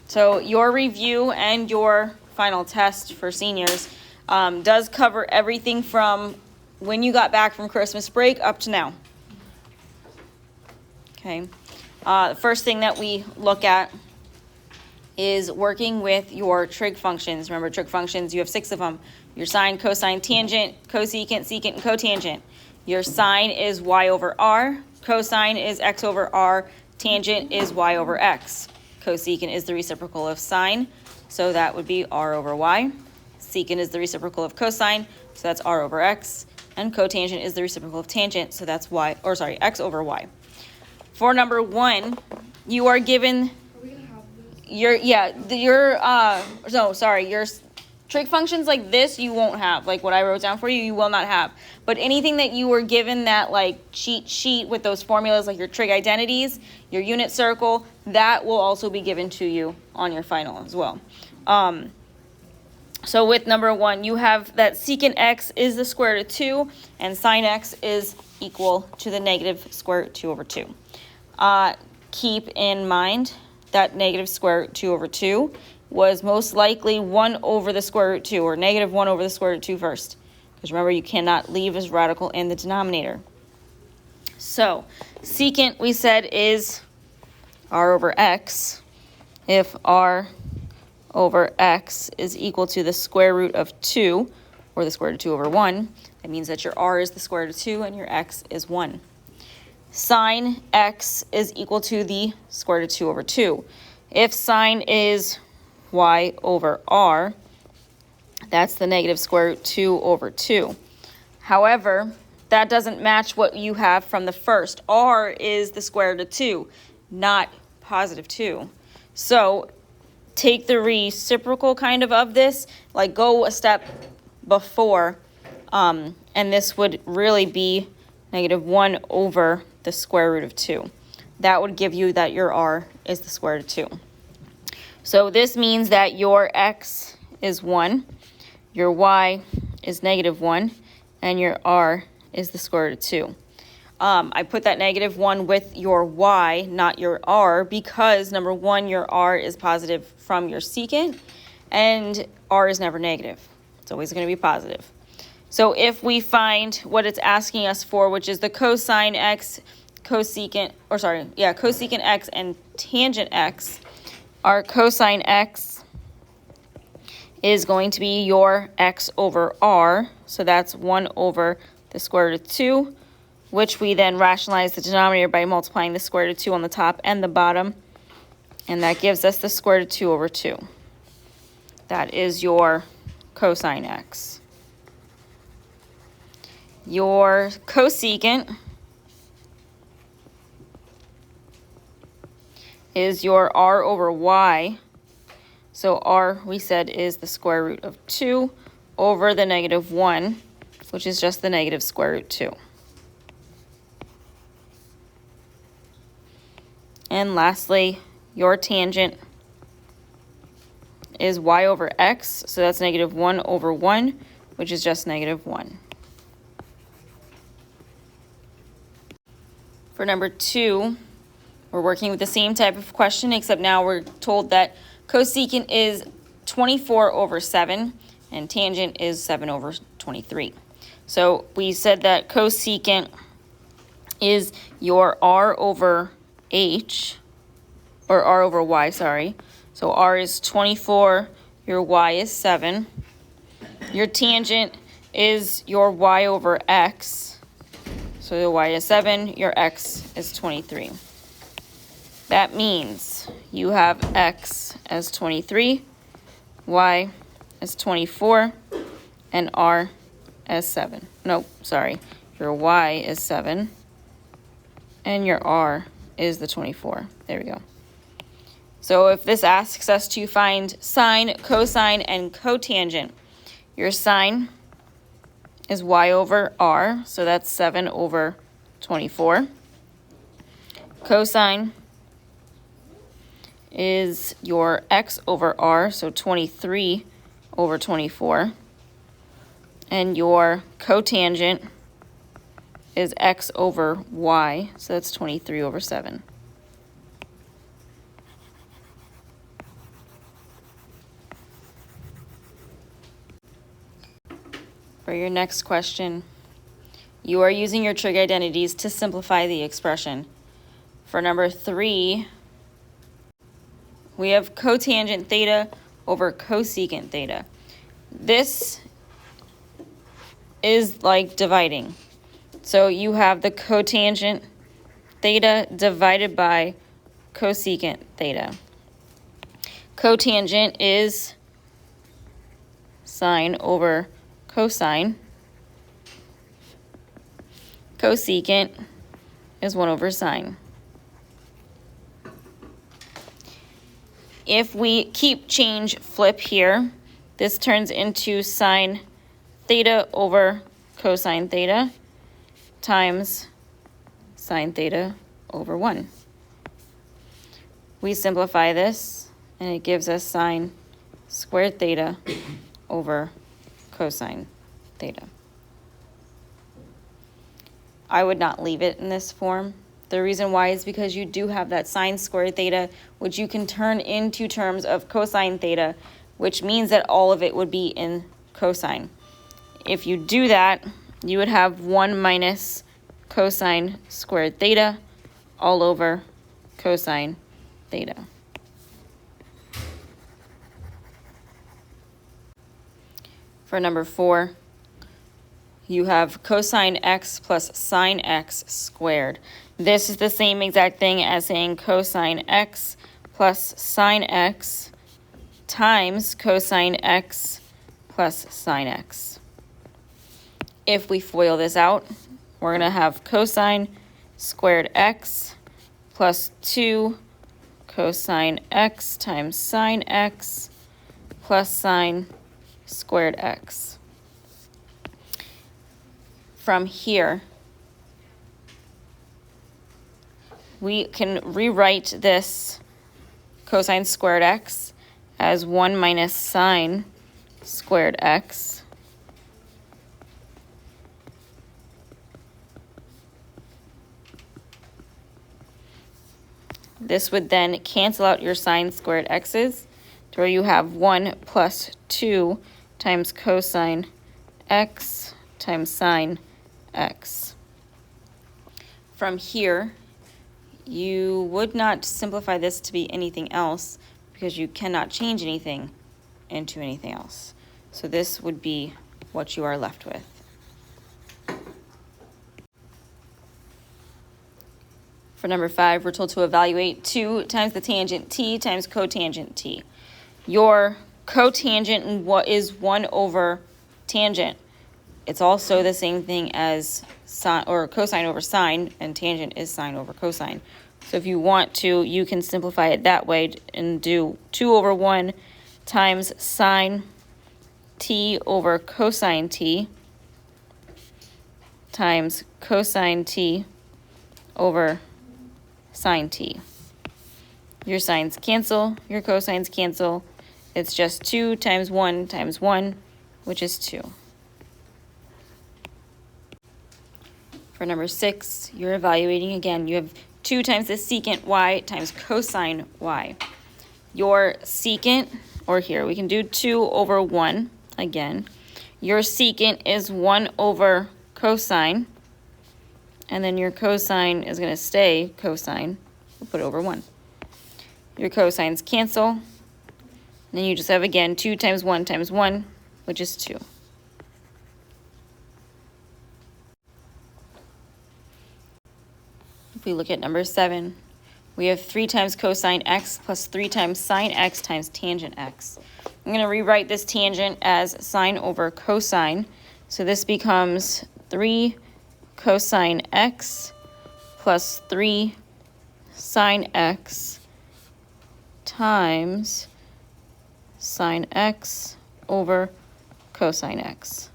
So your review and your final test for seniors does cover everything from when you got back from Christmas break up to now. Okay. The first thing that we look at is working with your trig functions. Remember, trig functions, you have 6 of them. Your sine, cosine, tangent, cosecant, secant, and cotangent. Your sine is y over r. Cosine is x over r. Tangent is y over x. Cosecant is the reciprocal of sine, so that would be r over y. Secant is the reciprocal of cosine, so that's r over x. And cotangent is the reciprocal of tangent, so that's x over y. For number 1, you are given your trig functions like this you won't have. Like what I wrote down for you, you will not have. But anything that you were given, that like cheat sheet with those formulas, like your trig identities, your unit circle, that will also be given to you on your final as well. So with number 1, you have that secant x is the square root of 2, and sine x is equal to the negative square root 2 over 2. Keep in mind that negative square root 2 over 2 was most likely 1 over the square root 2, or negative 1 over the square root 2 first. Because remember, you cannot leave as radical in the denominator. So, secant, we said, is r over x. If r over x is equal to the square root of 2, or the square root of 2 over 1, that means that your r is the square root of 2 and your x is 1. Sine x is equal to the square root of 2 over 2. If sine is y over r, that's the negative square root 2 over 2. However, that doesn't match what you have from the first. R is the square root of 2, not positive 2. So take the reciprocal kind of this, like go a step before, and this would really be negative 1 over the square root of 2. That would give you that your r is the square root of 2. So this means that your x is 1, your y is negative 1, and your r is the square root of 2. I put that negative 1 with your y, not your r, because number 1, your r is positive from your secant, and r is never negative. It's always going to be positive. So if we find what it's asking us for, which is the cosine x, cosecant x and tangent x, our cosine x is going to be your x over r, so that's 1 over the square root of 2, which we then rationalize the denominator by multiplying the square root of 2 on the top and the bottom, and that gives us the square root of 2 over 2. That is your cosine x. Your cosecant is your r over y. So r, we said, is the square root of 2 over the negative 1, which is just the negative square root 2. And lastly, your tangent is y over x, so that's negative 1 over 1, which is just negative 1. For number 2, we're working with the same type of question, except now we're told that cosecant is 24 over 7, and tangent is 7 over 23. So we said that cosecant is your r over h, or r over y, sorry. So r is 24, your y is 7. Your tangent is your y over x. So your y is 7, your x is 23. That means you have x as 23, y as 24, and r as 7. No, sorry. Your y is 7, and your r is the 24. There we go. So if this asks us to find sine, cosine, and cotangent, your sine is y over r, so that's 7 over 24. Cosine is your x over r, so 23 over 24. And your cotangent is x over y, so that's 23 over 7. For your next question, you are using your trig identities to simplify the expression. For number 3, we have cotangent theta over cosecant theta. This is like dividing. So you have the cotangent theta divided by cosecant theta. Cotangent is sine over cosine. Cosecant is 1 over sine. If we keep change flip here, this turns into sine theta over cosine theta times sine theta over 1. We simplify this, and it gives us sine squared theta over cosine theta. I would not leave it in this form. The reason why is because you do have that sine squared theta, which you can turn into terms of cosine theta, which means that all of it would be in cosine. If you do that, you would have 1 minus cosine squared theta all over cosine theta. For number 4, you have cosine x plus sine x squared. This is the same exact thing as saying cosine x plus sine x times cosine x plus sine x. If we FOIL this out, we're going to have cosine squared x plus 2 cosine x times sine x plus sine squared x. From here, we can rewrite this cosine squared x as 1 minus sine squared x This would then cancel out your sine squared x's to where you have 1 plus 2 times cosine x times sine x. From here, you would not simplify this to be anything else because you cannot change anything into anything else. So this would be what you are left with. For number 5, we're told to evaluate 2 times the tangent t times cotangent t. Your cotangent is 1 over tangent. It's also the same thing as sine or cosine over sine, and tangent is sine over cosine. So if you want to, you can simplify it that way and do 2 over 1 times sine t over cosine t times cosine t over sine t. Your sines cancel, your cosines cancel. It's just 2 times 1, which is 2. For number 6, you're evaluating again. You have 2 times the secant y times cosine y. Your secant, or here, we can do 2 over 1 again. Your secant is 1 over cosine, and then your cosine is going to stay cosine. We'll put it over 1. Your cosines cancel. And then you just have, again, 2 times 1, which is 2. If we look at number 7, we have 3 times cosine x plus 3 times sine x times tangent x. I'm going to rewrite this tangent as sine over cosine. So this becomes 3 cosine x plus 3 sine x times sine x over cosine x.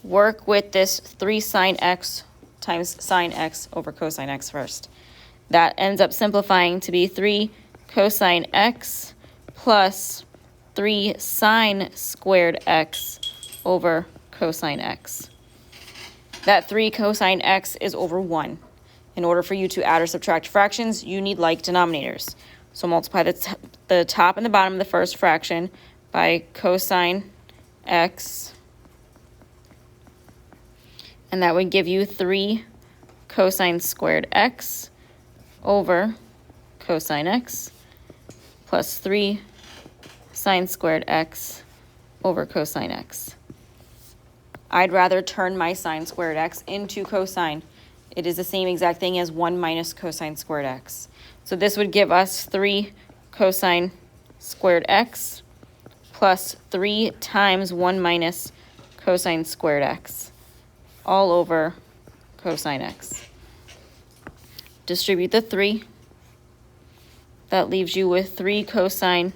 Work with this 3 sine x times sine x over cosine x first. That ends up simplifying to be 3 cosine x plus 3 sine squared x over cosine x. That 3 cosine x is over 1. In order for you to add or subtract fractions, you need like denominators. So multiply the top and the bottom of the first fraction by cosine x and that would give you 3 cosine squared x over cosine x plus 3 sine squared x over cosine x. I'd rather turn my sine squared x into cosine. It is the same exact thing as 1 minus cosine squared x. So this would give us 3 cosine squared x plus 3 times 1 minus cosine squared x all over cosine x. Distribute the 3. That leaves you with 3 cosine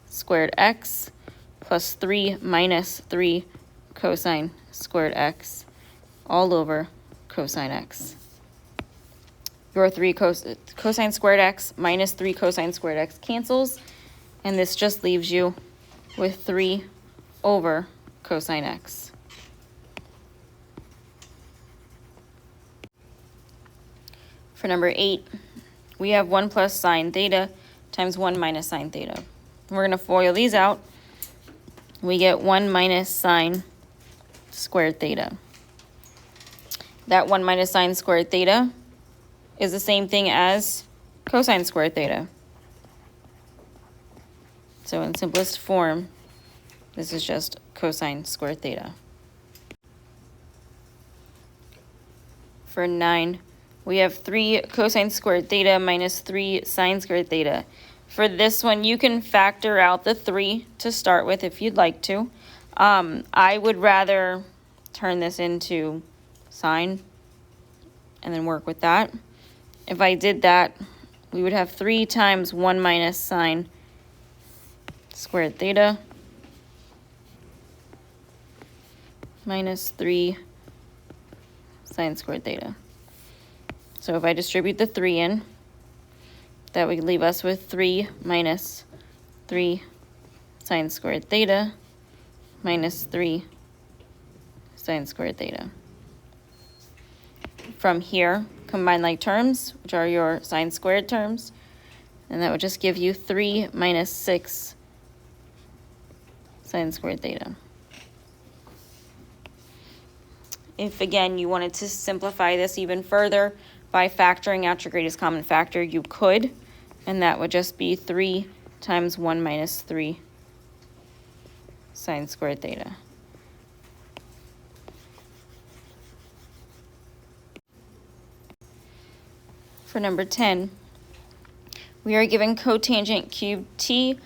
squared x plus 3 minus 3 cosine squared x all over cosine x. Your 3 cosine squared x minus 3 cosine squared x cancels, and this just leaves you with 3 over cosine x. For number 8, we have 1 plus sine theta times 1 minus sine theta. We're going to FOIL these out. We get 1 minus sine squared theta. That 1 minus sine squared theta is the same thing as cosine squared theta. So in simplest form, this is just cosine squared theta. For 9, we have 3 cosine squared theta minus 3 sine squared theta. For this one, you can factor out the 3 to start with if you'd like to. I would rather turn this into sine and then work with that. If I did that, we would have 3 times 1 minus sine squared theta minus 3 sine squared theta. So if I distribute the 3 in, that would leave us with 3 minus 3 sine squared theta minus 3 sine squared theta. From here, combine like terms, which are your sine squared terms, and that would just give you 3 minus 6 sine squared theta. If, again, you wanted to simplify this even further by factoring out your greatest common factor, you could, and that would just be 3 times 1 minus 3 sine squared theta. For number 10, we are given cotangent cubed t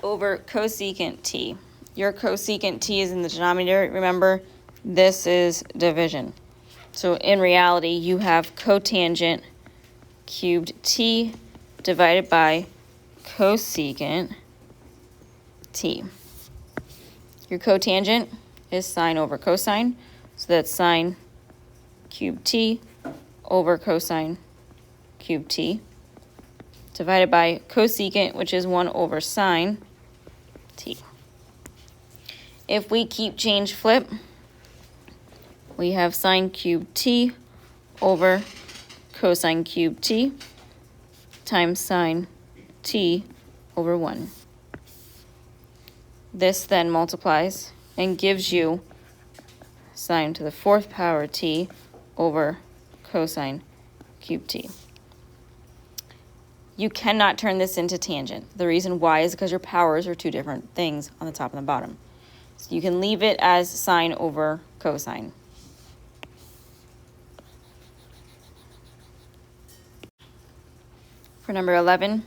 over cosecant t. Your cosecant t is in the denominator. Remember, this is division. So in reality, you have cotangent cubed t divided by cosecant t. Your cotangent is sine over cosine, so that's sine cubed t over cosine cubed t divided by cosecant, which is 1 over sine t. If we keep change flip, we have sine cubed t over cosine cubed t times sine t over 1. This then multiplies and gives you sine to the 4th power t over cosine cubed t. You cannot turn this into tangent. The reason why is because your powers are 2 different things on the top and the bottom. So you can leave it as sine over cosine. For number 11,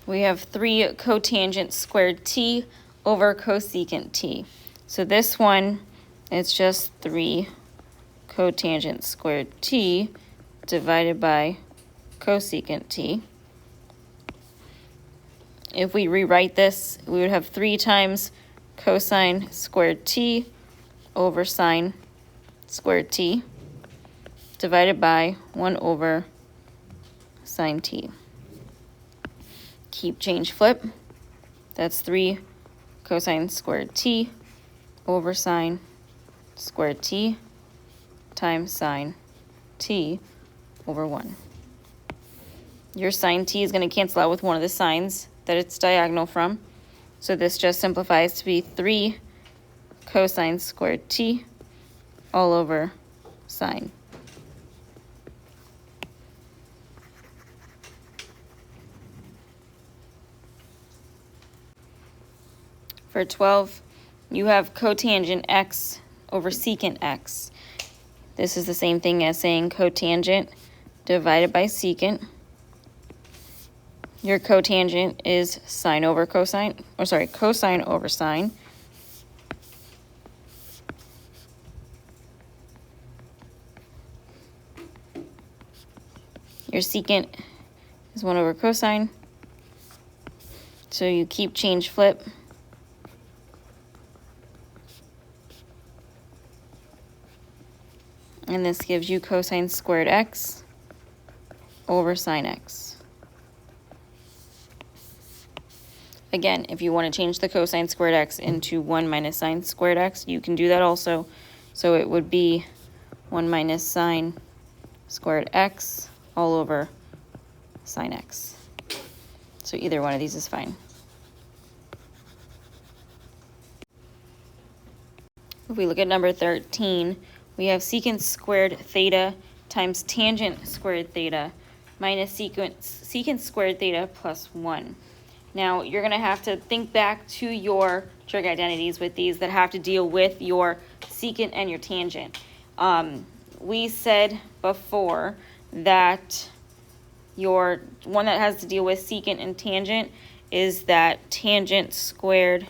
we have 3 cotangent squared t over cosecant t. So this one is just 3 cotangent squared t divided by cosecant t. If we rewrite this, we would have 3 times cosine squared t over sine squared t divided by 1 over sine t. Keep change flip. That's 3 cosine squared t over sine squared t times sine t over 1. Your sine t is going to cancel out with one of the signs that it's diagonal from. So this just simplifies to be 3 cosine squared t all over sine. For 12, you have cotangent x over secant x. This is the same thing as saying cotangent divided by secant. Your cotangent is sine over cosine, cosine over sine. Your secant is 1 over cosine. So you keep change flip. And this gives you cosine squared x over sine x. Again, if you want to change the cosine squared x into 1 minus sine squared x, you can do that also. So it would be 1 minus sine squared x all over sine x. So either one of these is fine. If we look at number 13, we have secant squared theta times tangent squared theta minus secant squared theta plus 1. Now, you're going to have to think back to your trig identities with these that have to deal with your secant and your tangent. We said before that your one that has to deal with secant and tangent is that tangent squared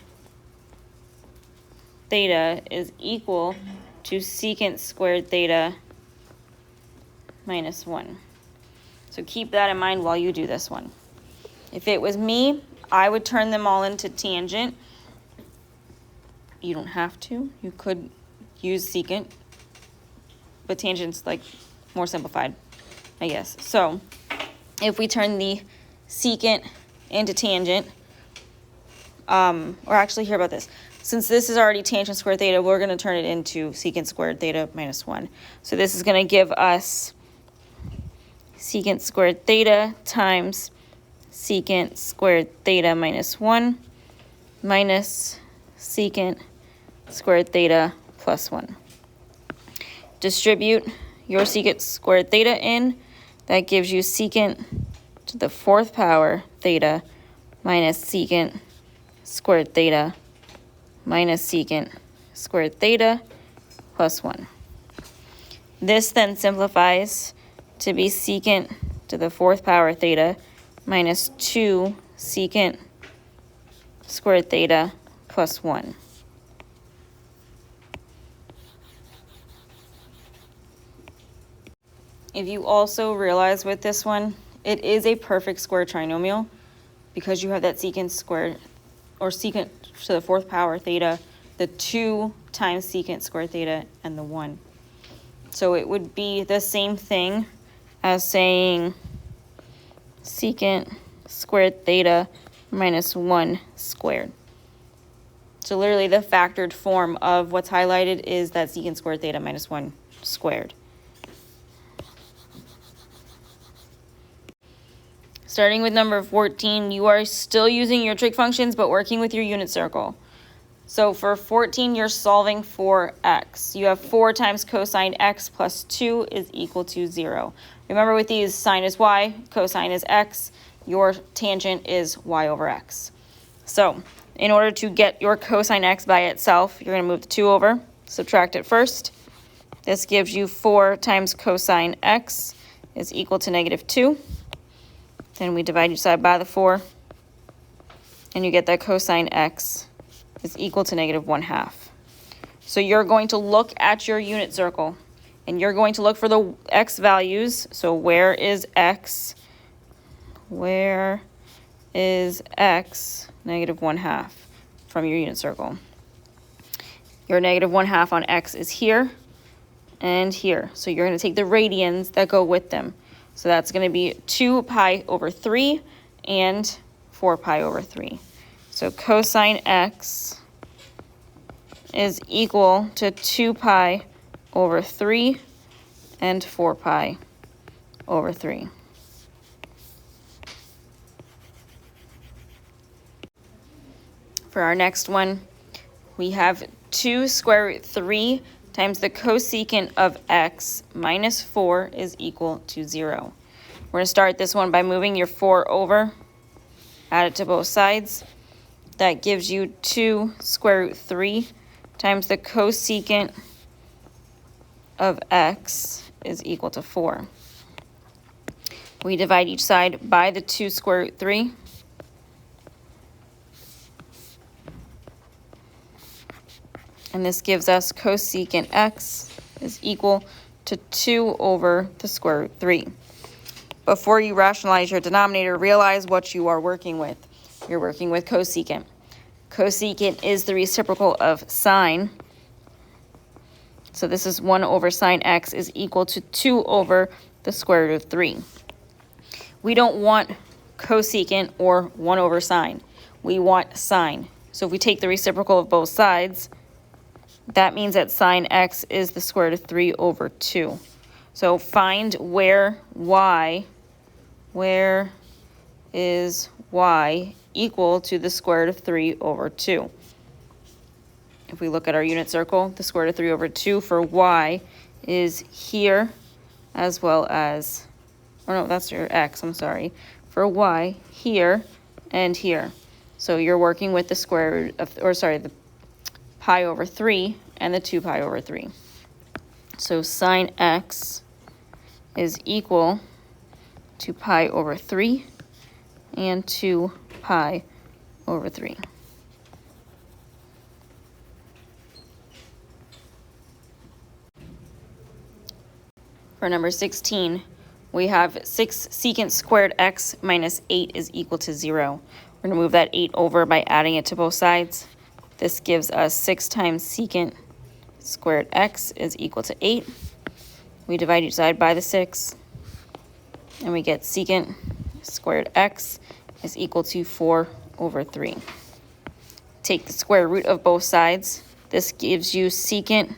theta is equal to secant squared theta minus 1. So keep that in mind while you do this one. If it was me, I would turn them all into tangent. You don't have to. You could use secant, but tangent's like more simplified, I guess. So if we turn the secant into tangent, or actually here about this. Since this is already tangent squared theta, we're going to turn it into secant squared theta minus 1. So this is going to give us secant squared theta times secant squared theta minus 1 minus secant squared theta plus 1. Distribute your secant squared theta in. That gives you secant to the 4th power theta minus secant squared theta minus secant squared theta plus 1. This then simplifies to be secant to the 4th power theta minus 2 secant squared theta plus 1. If you also realize with this one, it is a perfect square trinomial because you have that secant squared, or secant to the 4th power theta, the 2 times secant squared theta, and the 1. So it would be the same thing as saying secant squared theta minus 1 squared. So literally the factored form of what's highlighted is that secant squared theta minus 1 squared. Starting with number 14, you are still using your trig functions, but working with your unit circle. So for 14, you're solving for x. You have 4 times cosine x plus 2 is equal to 0. Remember with these, sine is y, cosine is x, your tangent is y over x. So in order to get your cosine x by itself, you're going to move the 2 over, subtract it first. This gives you 4 times cosine x is equal to negative 2. Then we divide each side by the 4, and you get that cosine x is equal to negative 1/2. So you're going to look at your unit circle, and you're going to look for the x values. So where is x? Where is x? Negative 1/2 from your unit circle. Your negative 1/2 on x is here and here. So you're going to take the radians that go with them. So that's going to be 2 pi over 3 and 4 pi over 3. So cosine x is equal to 2 pi over 3 and 4 pi over 3. For our next one, we have 2 square root 3 times the cosecant of x minus 4 is equal to 0. We're going to start this one by moving your 4 over, add it to both sides. That gives you 2 square root 3 times the cosecant of x is equal to 4. We divide each side by the 2 square root 3. And this gives us cosecant x is equal to 2 over the square root 3. Before you rationalize your denominator, realize what you are working with. You're working with cosecant. Cosecant is the reciprocal of sine. So this is 1 over sine x is equal to 2 over the square root of 3. We don't want cosecant or 1 over sine. We want sine. So if we take the reciprocal of both sides, that means that sine x is the square root of 3 over 2. So find where is y equal to the square root of 3 over 2. If we look at our unit circle, the square root of 3 over 2 for y is here, as well as, or no, that's your x, I'm sorry, for y here and here. So you're working with the square root of, or sorry, the pi over 3 and the 2 pi over 3. So sine x is equal to pi over 3 and 2 pi over 3. For number 16, we have 6 secant squared x minus 8 is equal to 0. We're going to move that 8 over by adding it to both sides. This gives us 6 times secant squared x is equal to 8. We divide each side by the 6, and we get secant squared x is equal to 4 over 3. Take the square root of both sides. This gives you secant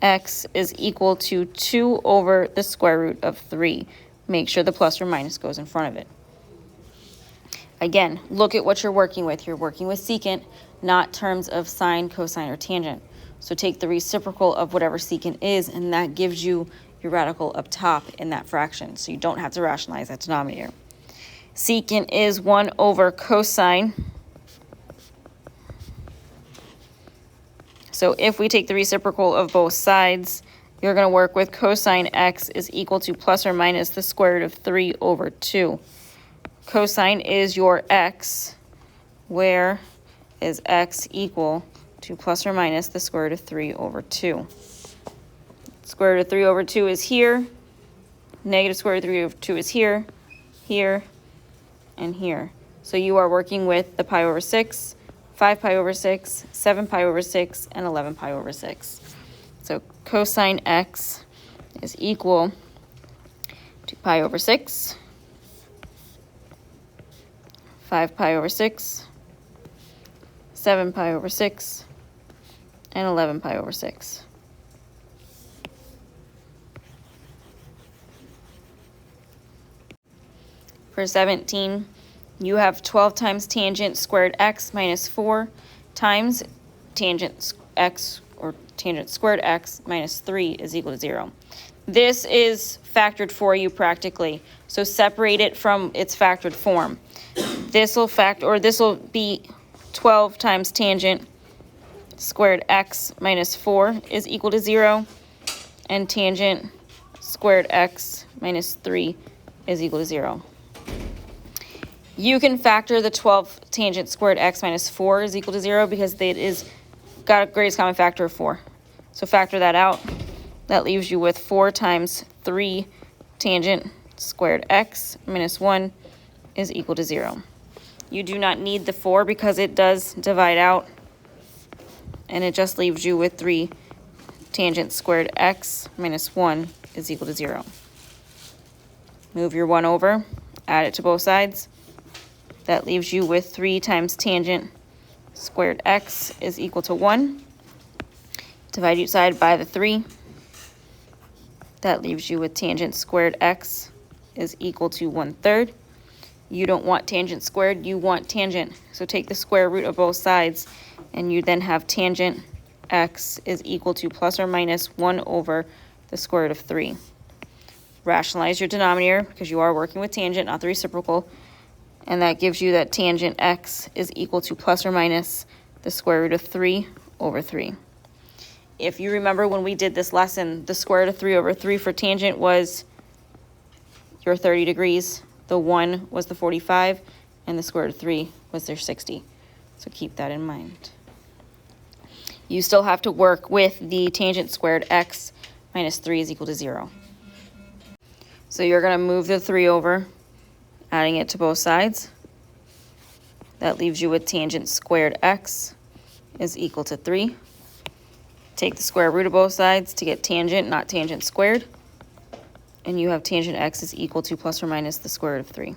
x is equal to 2 over the square root of 3. Make sure the plus or minus goes in front of it. Again, look at what you're working with. You're working with secant, not terms of sine, cosine, or tangent. So take the reciprocal of whatever secant is, and that gives you your radical up top in that fraction. So you don't have to rationalize that denominator. Secant is 1 over cosine. So if we take the reciprocal of both sides, you're going to work with cosine x is equal to plus or minus the square root of 3 over 2. Cosine is your x, where is x equal to plus or minus the square root of 3 over 2. Square root of 3 over 2 is here. Negative square root of 3 over 2 is here, here, and here. So you are working with the pi over 6, 5 pi over 6, 7 pi over 6, and 11 pi over 6. So cosine x is equal to pi over 6, 5 pi over 6, 7 pi over 6, and 11 pi over 6. For 17, you have 12 times tangent squared x minus 4 times tangent x, or tangent squared x minus 3 is equal to 0. This is factored for you practically, so separate it from its factored form. This will be 12 times tangent squared x minus 4 is equal to 0, and tangent squared x minus 3 is equal to 0. You can factor the 12 tangent squared x minus 4 is equal to 0 because it is got a greatest common factor of 4. So factor that out. That leaves you with 4 times 3 tangent squared x minus 1 is equal to 0. You do not need the 4 because it does divide out, and it just leaves you with 3 tangent squared x minus 1 is equal to 0. Move your 1 over, add it to both sides. That leaves you with 3 times tangent squared x is equal to 1. Divide each side by the 3. That leaves you with tangent squared x is equal to 1/3. You don't want tangent squared, you want tangent. So take the square root of both sides, and you then have tangent x is equal to plus or minus 1 over the square root of 3. Rationalize your denominator because you are working with tangent, not the reciprocal. And that gives you that tangent x is equal to plus or minus the square root of 3 over 3. If you remember when we did this lesson, the square root of 3 over 3 for tangent was your 30 degrees. The 1 was the 45, and the square root of 3 was their 60. So keep that in mind. You still have to work with the tangent squared x minus 3 is equal to 0. So you're going to move the 3 over, adding it to both sides. That leaves you with tangent squared x is equal to 3. Take the square root of both sides to get tangent, not tangent squared. And you have tangent x is equal to plus or minus the square root of 3.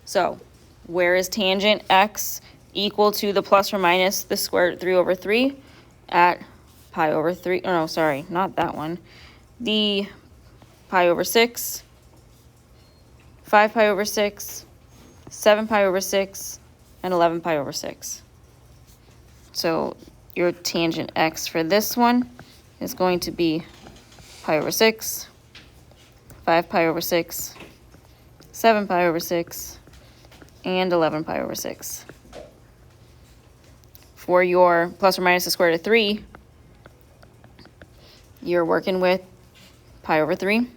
So where is tangent x equal to the plus or minus the square root of 3 over 3? At pi over 3, oh no, sorry, not that one. The pi over 6, 5 pi over 6, 7 pi over 6, and 11 pi over 6. So your tangent x for this one is going to be pi over 6, 5 pi over 6, 7 pi over 6, and 11 pi over 6. For your plus or minus the square root of 3, you're working with pi over 3,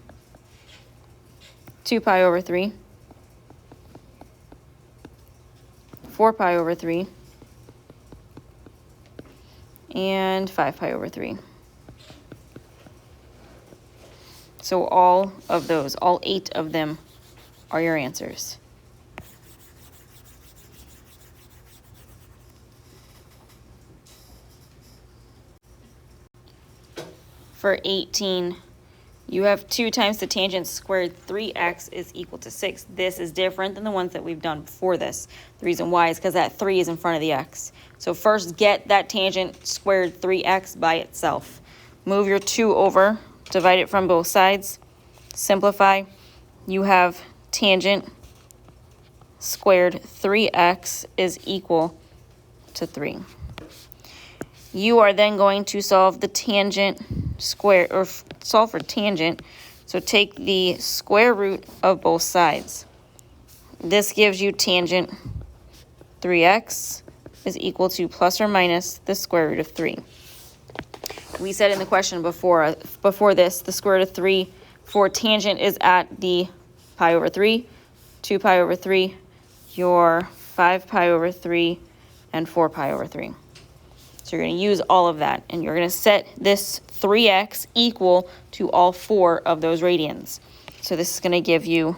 2 pi over 3, 4 pi over 3, and 5 pi over 3. So all of those, all 8 of them are your answers. For 18, you have 2 times the tangent squared 3x is equal to 6. This is different than the ones that we've done before this. The reason why is because that 3 is in front of the x. So first get that tangent squared 3x by itself. Move your 2 over, divide it from both sides, simplify. You have tangent squared 3x is equal to 3. You are then going to solve the tangent square, or solve for tangent. So take the square root of both sides. This gives you tangent 3x is equal to plus or minus the square root of 3. We said in the question before this, the square root of 3 for tangent is at the pi over 3, 2 pi over 3, your 5 pi over 3, and 4 pi over 3. So you're going to use all of that, and you're going to set this 3x equal to all 4 of those radians. So this is going to give you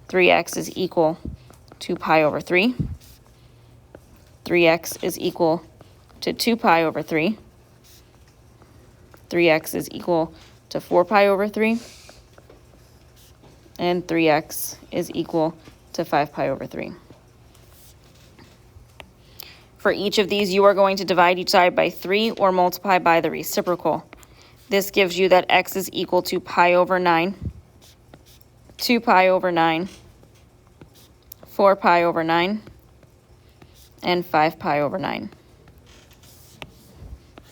3x is equal to pi over 3. 3x is equal to 2 pi over 3. 3x is equal to 4 pi over 3. And 3x is equal to 5 pi over 3. For each of these, you are going to divide each side by 3 or multiply by the reciprocal. This gives you that x is equal to pi over 9, 2 pi over 9, 4 pi over 9, and 5 pi over 9.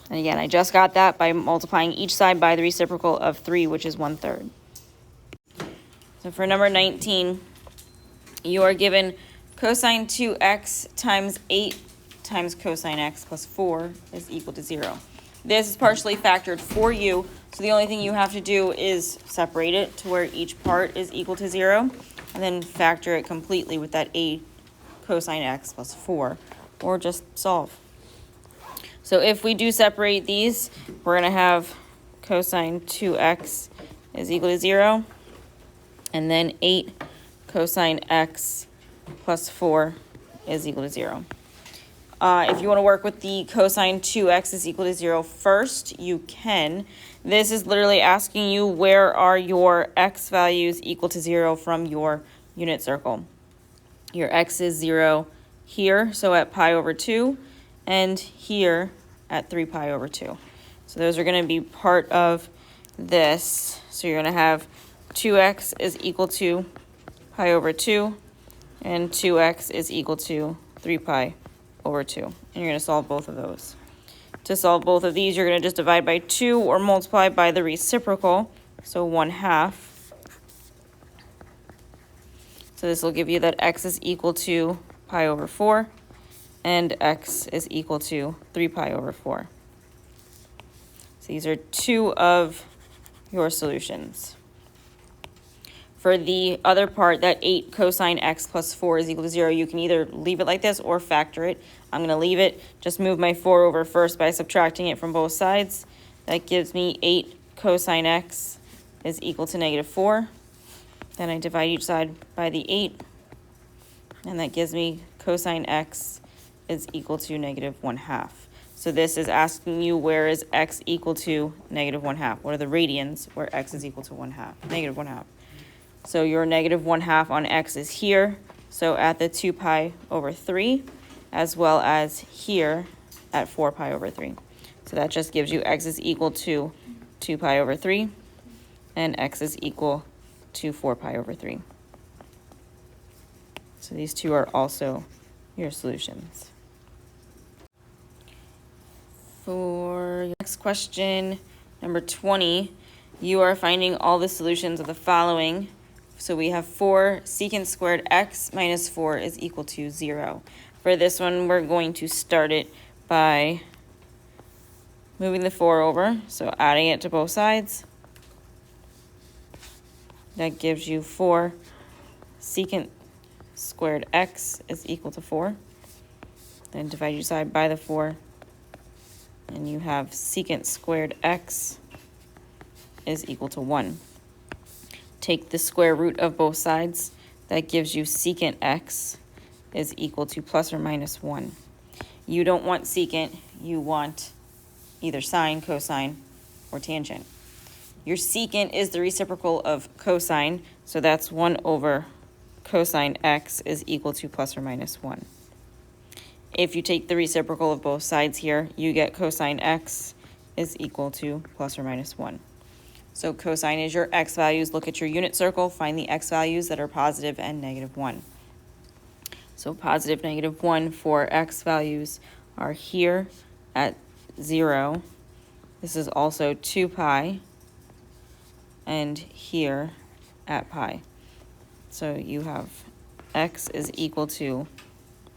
And again, I just got that by multiplying each side by the reciprocal of 3, which is 1/3. So for number 19, you are given cosine 2x times 8 times cosine x plus 4 is equal to 0. This is partially factored for you, so the only thing you have to do is separate it to where each part is equal to 0, and then factor it completely with that 8 cosine x plus 4, or just solve. So if we do separate these, we're going to have cosine 2x is equal to 0, and then 8 cosine x plus 4 is equal to 0. If you want to work with the cosine 2x is equal to 0 first, you can. This is literally asking you where are your x values equal to 0 from your unit circle. Your x is 0 here, so at pi over 2, and here at 3 pi over 2. So those are going to be part of this. So you're going to have 2x is equal to pi over 2, and 2x is equal to 3 pi over 2. And you're going to solve both of those. To solve both of these, you're going to just divide by 2 or multiply by the reciprocal, so 1/2. So this will give you that x is equal to pi over 4, and x is equal to 3 pi over 4. So these are 2 of your solutions. For the other part, that 8 cosine x plus 4 is equal to 0, you can either leave it like this or factor it. I'm going to leave it. Just move my 4 over first by subtracting it from both sides. That gives me 8 cosine x is equal to -4. Then I divide each side by the 8, and that gives me cosine x is equal to -1/2. So this is asking you, where is x equal to -1/2? What are the radians where x is equal to -1/2? So your -1/2 on x is here, so at the 2 pi over 3, as well as here at 4 pi over 3. So that just gives you x is equal to 2 pi over 3, and x is equal to 4 pi over 3. So these two are also your solutions. For your next question, number 20, you are finding all the solutions of the following. So we have 4 secant squared x minus 4 is equal to 0. For this one, we're going to start it by moving the 4 over, so adding it to both sides. That gives you 4 secant squared x is equal to 4. Then divide each side by the 4, and you have secant squared x is equal to 1. Take the square root of both sides. That gives you secant x is equal to plus or minus 1. You don't want secant, you want either sine, cosine, or tangent. Your secant is the reciprocal of cosine, so that's 1 over cosine x is equal to plus or minus 1. If you take the reciprocal of both sides here, you get cosine x is equal to plus or minus 1. So cosine is your x values. Look at your unit circle, find the x values that are positive and -1. So positive, -1 for x values are here at 0. This is also 2 pi, and here at pi. So you have x is equal to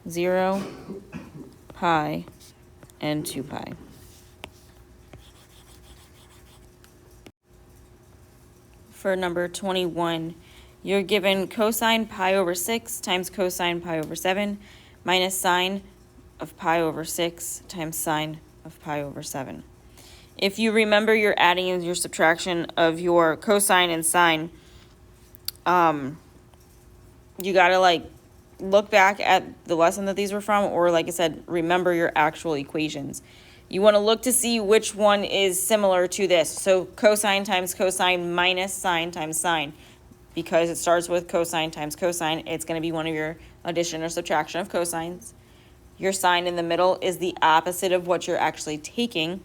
0, pi, and 2 pi. For number 21, you're given cosine pi over 6 times cosine pi over 7 minus sine of pi over 6 times sine of pi over 7. If you remember your adding and your subtraction of your cosine and sine, you gotta look back at the lesson that these were from, or like I said, remember your actual equations. You want to look to see which one is similar to this. So cosine times cosine minus sine times sine. Because it starts with cosine times cosine, it's going to be one of your addition or subtraction of cosines. Your sine in the middle is the opposite of what you're actually taking.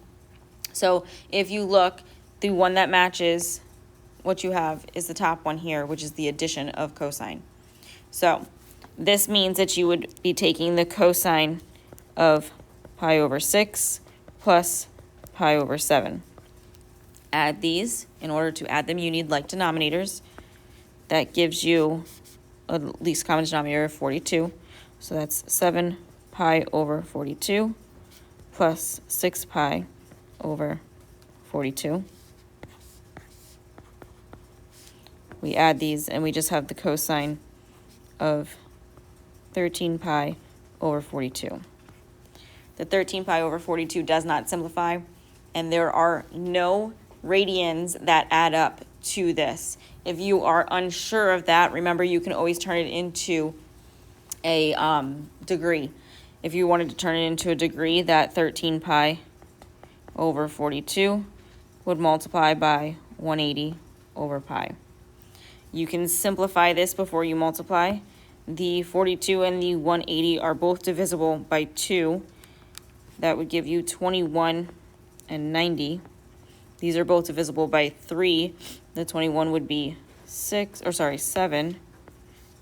So if you look, the one that matches what you have is the top one here, which is the addition of cosine. So this means that you would be taking the cosine of pi over 6 plus pi over 7. Add these. In order to add them, you need like denominators. That gives you a least common denominator of 42. So that's 7 pi over 42 plus 6 pi over 42. We add these, and we just have the cosine of 13 pi over 42. The 13 pi over 42 does not simplify, and there are no radians that add up to this. If you are unsure of that, remember you can always turn it into a degree. If you wanted to turn it into a degree, that 13 pi over 42 would multiply by 180 over pi. You can simplify this before you multiply. The 42 and the 180 are both divisible by 2. That would give you 21 and 90. These are both divisible by 3. The 21 would be 7,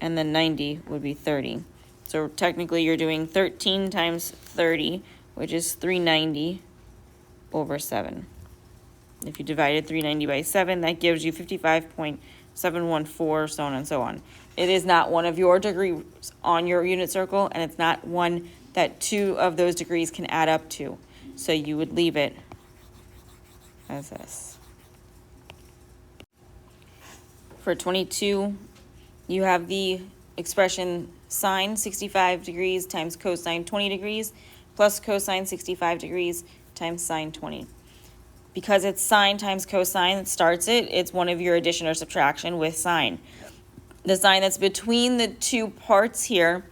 and the 90 would be 30. So technically you're doing 13 times 30, which is 390 over 7. If you divided 390 by 7, that gives you 55.714, so on and so on. It is not one of your degrees on your unit circle, and it's not one that 2 of those degrees can add up to. So you would leave it as this. For 22, you have the expression sine 65 degrees times cosine 20 degrees plus cosine 65 degrees times sine 20. Because it's sine times cosine that starts it, it's one of your addition or subtraction with sine. The sign that's between the two parts here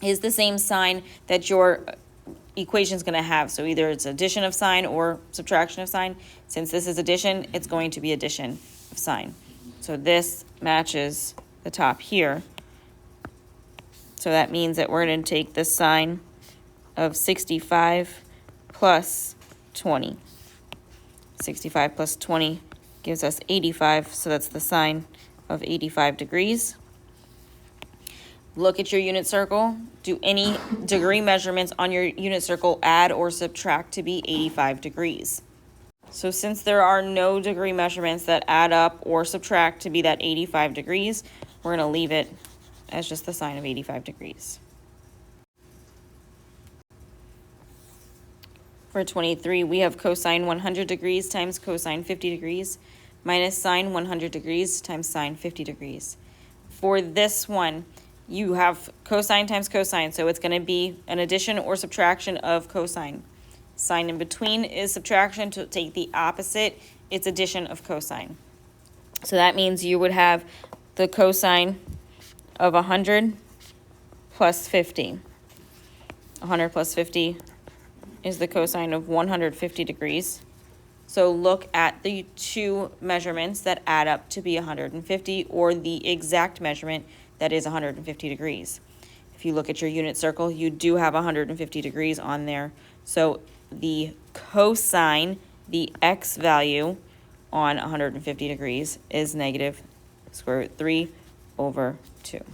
is the same sign that your equation is going to have. So either it's addition of sine or subtraction of sine. Since this is addition, it's going to be addition of sine. So this matches the top here. So that means that we're going to take the sine of 65 plus 20. 65 plus 20 gives us 85, so that's the sine of 85 degrees. Look at your unit circle. Do any degree measurements on your unit circle add or subtract to be 85 degrees? So since there are no degree measurements that add up or subtract to be that 85 degrees, we're going to leave it as just the sine of 85 degrees. For 23, we have cosine 100 degrees times cosine 50 degrees minus sine 100 degrees times sine 50 degrees. For this one, you have cosine times cosine, so it's going to be an addition or subtraction of cosine. Sign in between is subtraction. To take the opposite, it's addition of cosine. So that means you would have the cosine of 100 plus 50. 100 plus 50 is the cosine of 150 degrees. So look at the two measurements that add up to be 150, or the exact measurement that is 150 degrees. If you look at your unit circle, you do have 150 degrees on there. So the cosine, the x value on 150 degrees is negative square root 3 over 2.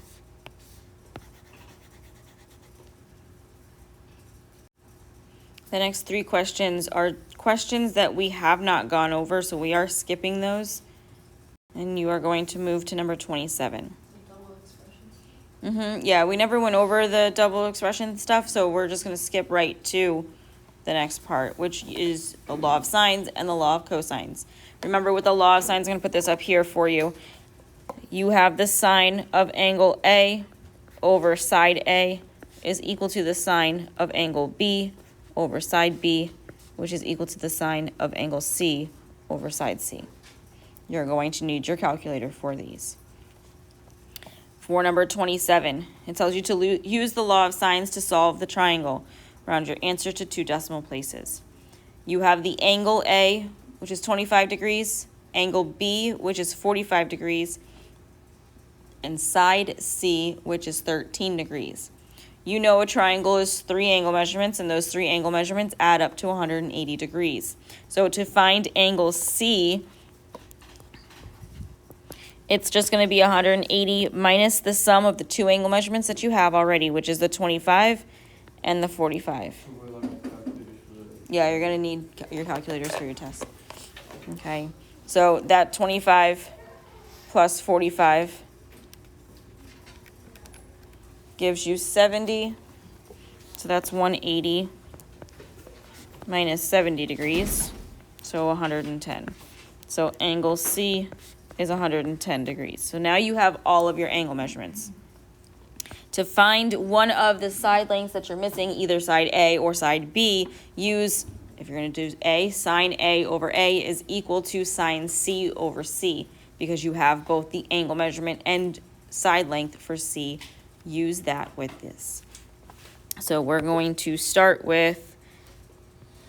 The next three questions are questions that we have not gone over, so we are skipping those. And you are going to move to number 27. Double expressions? Yeah, we never went over the double expression stuff, so we're just going to skip right to the next part, which is the law of sines and the law of cosines. Remember, with the law of sines, I'm going to put this up here for you. You have the sine of angle A over side A is equal to the sine of angle B over side B, which is equal to the sine of angle C over side C. You're going to need your calculator for these. For number 27, it tells you to use the law of sines to solve the triangle. Round your answer to 2 decimal places. You have the angle A, which is 25 degrees, angle B, which is 45 degrees, and side C, which is 13 degrees. You know a triangle is 3 angle measurements, and those 3 angle measurements add up to 180 degrees. So to find angle C, it's just going to be 180 minus the sum of the 2 angle measurements that you have already, which is the 25 and the 45. Yeah, you're going to need your calculators for your test. Okay, so that 25 plus 45 gives you 70, so that's 180 minus 70 degrees, so 110. So angle C is 110 degrees. So now you have all of your angle measurements. To find one of the side lengths that you're missing, either side A or side B, use, if you're going to do A, sine A over A is equal to sine C over C, because you have both the angle measurement and side length for C. Use that with this. So we're going to start with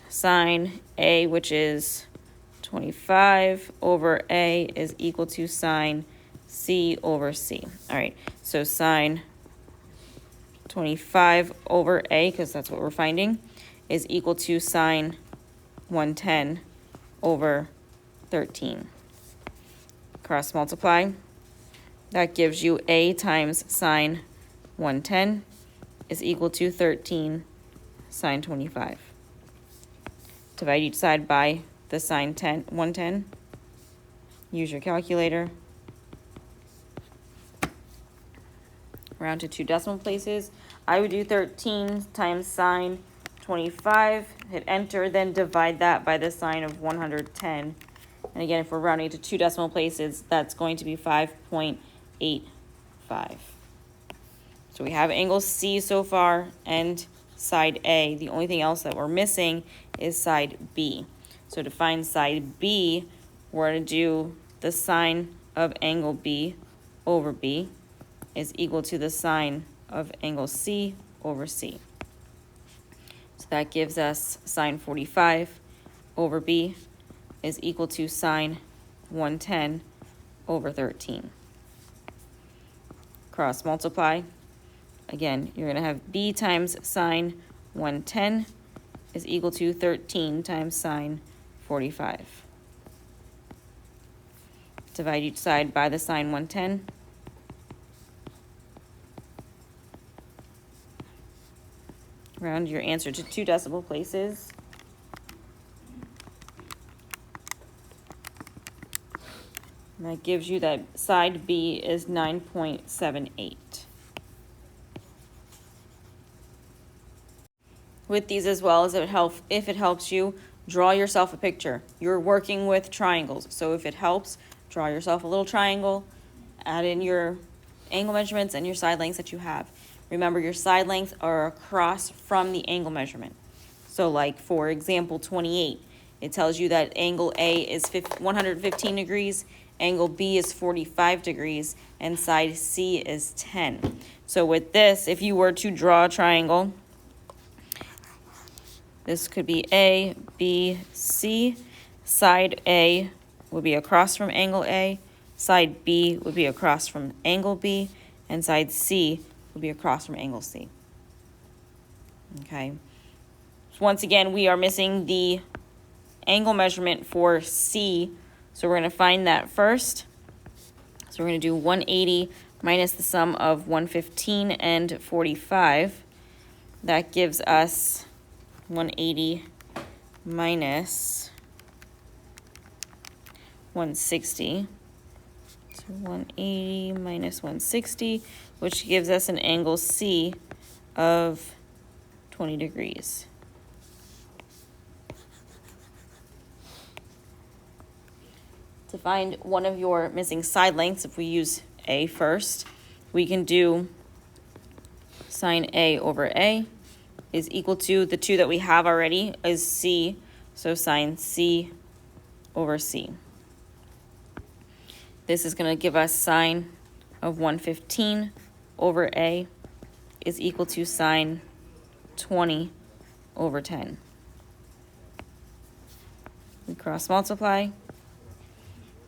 sine A, which is 25 over A is equal to sine C over C. All right, so sine 25 over A, because that's what we're finding, is equal to sine 110 over 13. Cross multiply. That gives you A times sine 110 is equal to 13 sine 25. Divide each side by the sine 110. Use your calculator. Round to 2 decimal places. I would do 13 times sine 25, hit enter, then divide that by the sine of 110. And again, if we're rounding to 2 decimal places, that's going to be 5.85. So we have angle C so far and side A. The only thing else that we're missing is side B. So to find side B, we're going to do the sine of angle B over B is equal to the sine of angle C over C. So that gives us sine 45 over B is equal to sine 110 over 13. Cross multiply. Again, you're going to have B times sine 110 is equal to 13 times sine 45. Divide each side by the sine 110. Round your answer to 2 decimal places. And that gives you that side B is 9.78. With these as well, as if it helps you, draw yourself a picture. You're working with triangles, so if it helps, draw yourself a little triangle, add in your angle measurements and your side lengths that you have. Remember, your side lengths are across from the angle measurement. So like, for example, 28, it tells you that angle A is 115 degrees, angle B is 45 degrees, and side C is 10. So with this, if you were to draw a triangle, this could be A, B, C. Side A would be across from angle A, side B would be across from angle B, and side C would be across from angle C. Okay. So once again, we are missing the angle measurement for C, so we're going to find that first. So we're going to do 180 minus the sum of 115 and 45. That gives us 180 minus 160. So 180 minus 160, which gives us an angle C of 20 degrees. To find one of your missing side lengths, if we use A first, we can do sine A over A is equal to the 2 that we have already is C, so sine C over C. This is going to give us sine of 115 over A is equal to sine 20 over 10. We cross multiply.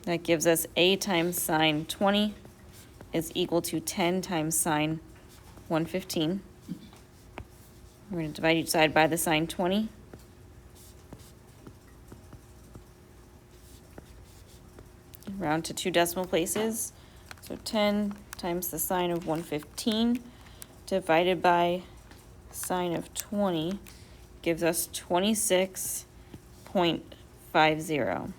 That gives us A times sine 20 is equal to 10 times sine 115. We're going to divide each side by the sine 20. Round to 2 decimal places. So 10 times the sine of 115 divided by sine of 20 gives us 26.50.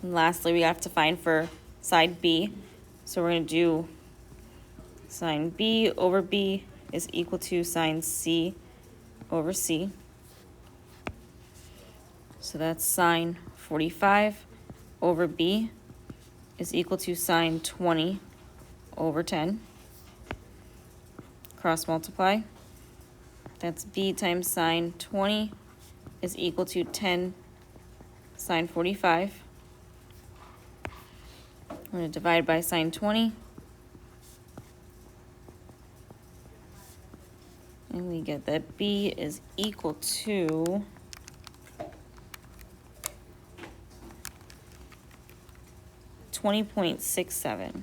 And lastly, we have to find for side B. So we're going to do sine B over B is equal to sine C over C. So that's sine 45 over B is equal to sine 20 over 10. Cross multiply. That's B times sine 20 is equal to 10 sine 45. We're going to divide by sine 20. And we get that B is equal to 20.67.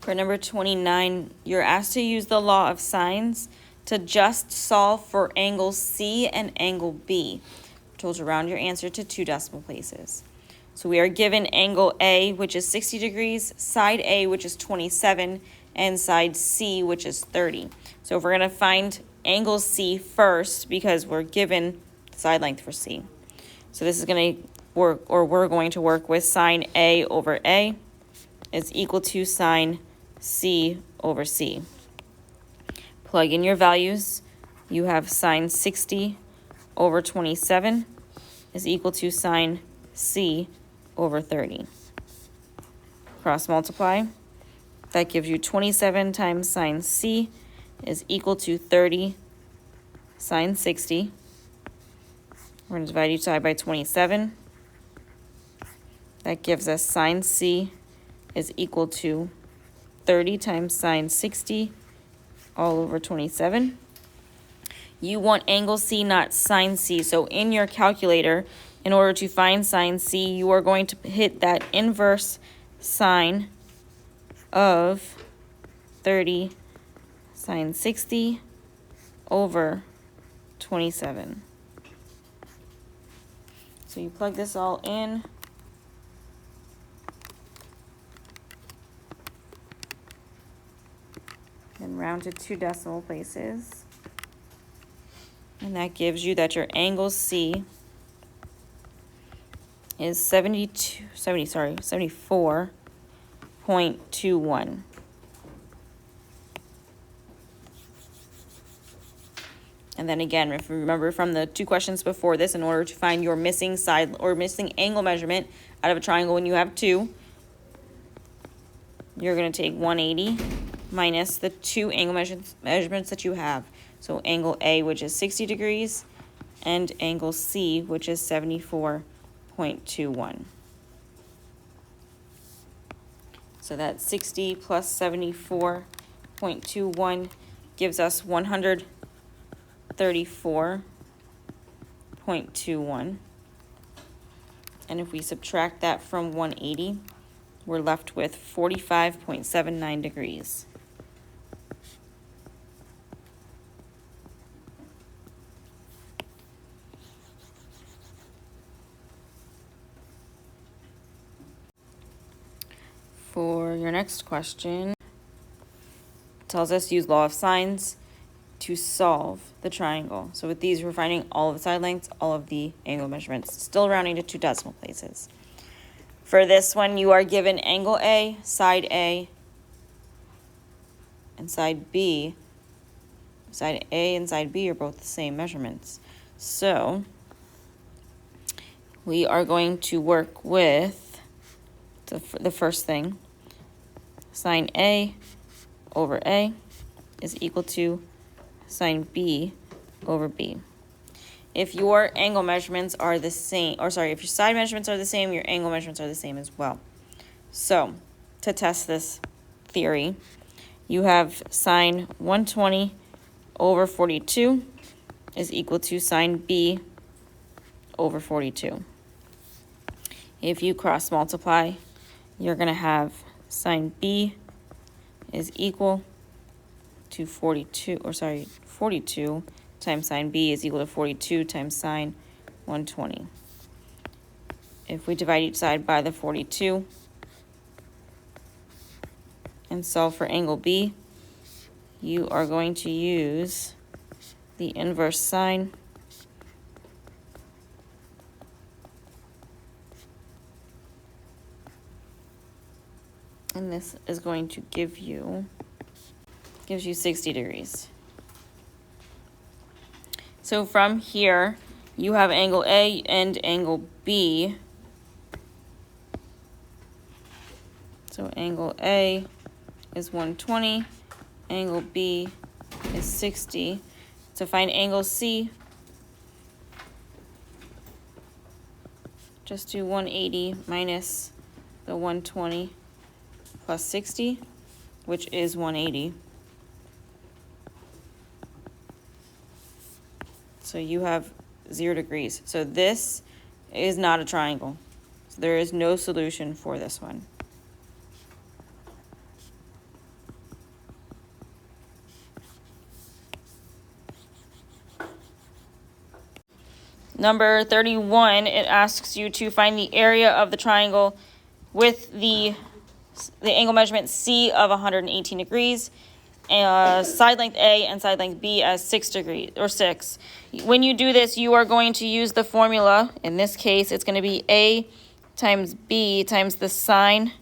For number 29, you're asked to use the law of sines to just solve for angle C and angle B. told to round your answer to 2 decimal places. So we are given angle A, which is 60 degrees, side A, which is 27, and side C, which is 30. So if we're going to find angle C first, because we're given the side length for C. So this is going to work, or we're going to work with sine A over A is equal to sine C over C. Plug in your values. You have sine 60 over 27 is equal to sine C over 30. Cross multiply. That gives you 27 times sine C is equal to 30 sine 60. We're going to divide each side by 27. That gives us sine C is equal to 30 times sine 60 all over 27. You want angle C, not sine C. So in your calculator, in order to find sine C, you are going to hit that inverse sine of 30 sine 60 over 27. So you plug this all in. And round to 2 decimal places. And that gives you that your angle C is 74.21. And then again, if you remember from the 2 questions before this, in order to find your missing side or missing angle measurement out of a triangle when you have 2, you're going to take 180 minus the 2 angle measurements that you have. So angle A, which is 60 degrees, and angle C, which is 74.21. So that 60 plus 74.21 gives us 134.21. And if we subtract that from 180, we're left with 45.79 degrees. For your next question, it tells us use law of sines to solve the triangle. So with these, we're finding all of the side lengths, all of the angle measurements, still rounding to 2 decimal places. For this one, you are given angle A, and side B. Side A and side B are both the same measurements. So we are going to work with the first thing. Sine A over A is equal to sine B over B. If your angle measurements are the same, or sorry, if your side measurements are the same, your angle measurements are the same as well. So to test this theory, you have sine 120 over 42 is equal to sine B over 42. If you cross multiply, you're going to have sine B is equal to 42 times sine B is equal to 42 times sine 120. If we divide each side by the 42 and solve for angle B, you are going to use the inverse sine and this is going to gives you 60 degrees. So from here, you have angle A and angle B. So angle A is 120, angle B is 60. To find angle C, just do 180 minus the 120 plus 60, which is 180. So you have 0 degrees. So this is not a triangle. So there is no solution for this one. Number 31, it asks you to find the area of the triangle with the angle measurement C of 118 degrees, side length A and side length B as 6 degrees, or 6. When you do this, you are going to use the formula. In this case, it's going to be A times B times the sine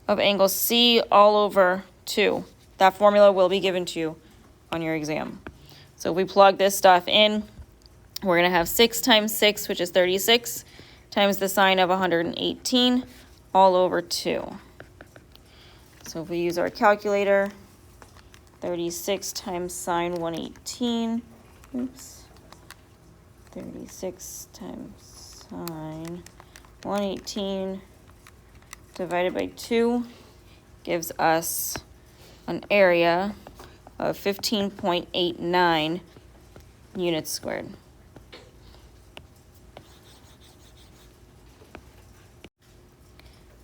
of angle C all over 2. That formula will be given to you on your exam. So if we plug this stuff in, we're going to have 6 times 6, which is 36, times the sine of 118 all over 2. So if we use our calculator, 36 times sine 118, 36 times sine 118 divided by 2 gives us an area of 15.89 units squared.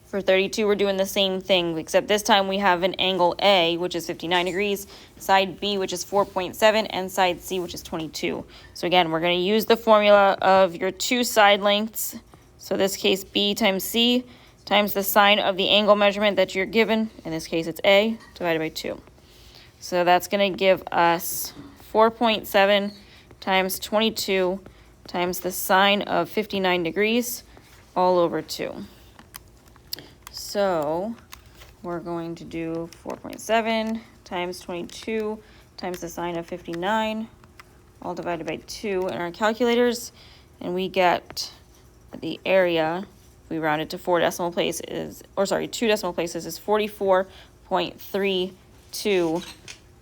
For 32, we're doing the same thing, except this time we have an angle A, which is 59 degrees, side B, which is 4.7, and side C, which is 22. So again, we're going to use the formula of your two side lengths. So this case, B times C times the sine of the angle measurement that you're given. In this case, it's A divided by 2. So that's going to give us 4.7 times 22 times the sine of 59 degrees all over 2. So we're going to do 4.7 times 22 times the sine of 59, all divided by 2 in our calculators, and we get the area, if we round it to 2 decimal places, is 44.32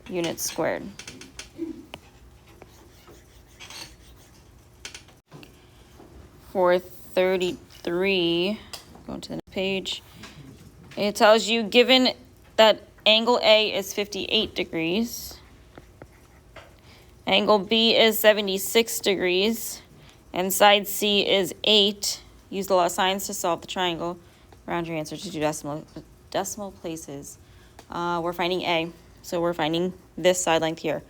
units squared. For 33, going to the next page, it tells you, given that angle A is 58 degrees, angle B is 76 degrees, and side C is 8. Use the law of sines to solve the triangle. Round your answer to 2 decimal places. We're finding A, so we're finding this side length here.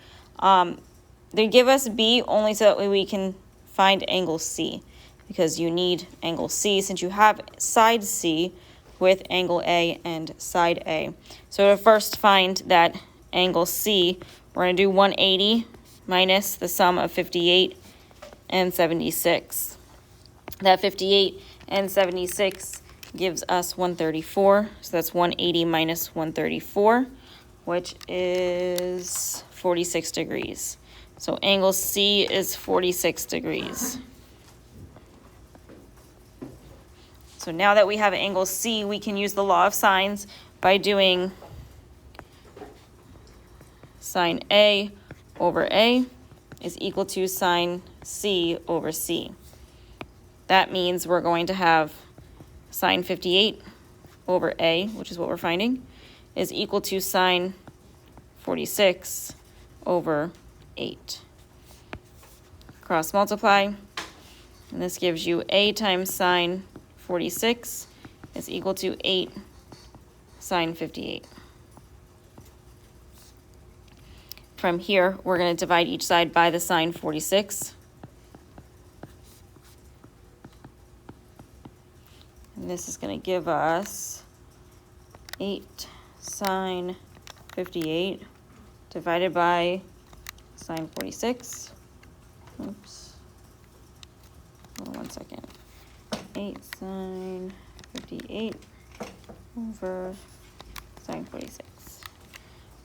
They give us B only so that way we can find angle C, because you need angle C since you have side C with angle A and side A. So to first find that angle C, we're going to do 180 minus the sum of 58 and 76. That 58 and 76 gives us 134. So that's 180 minus 134, which is 46 degrees. So angle C is 46 degrees. So now that we have angle C, we can use the law of sines by doing sine A over A is equal to sine C over C. That means we're going to have sine 58 over A, which is what we're finding, is equal to sine 46 over 8. Cross multiply, and this gives you A times sine 46 is equal to 8 sine 58. From here, we're going to divide each side by the sine 46. And this is going to give us 8 sine 58 divided by sine 46. Oops. Hold on 1 second. 8 sine 58 over sine 46.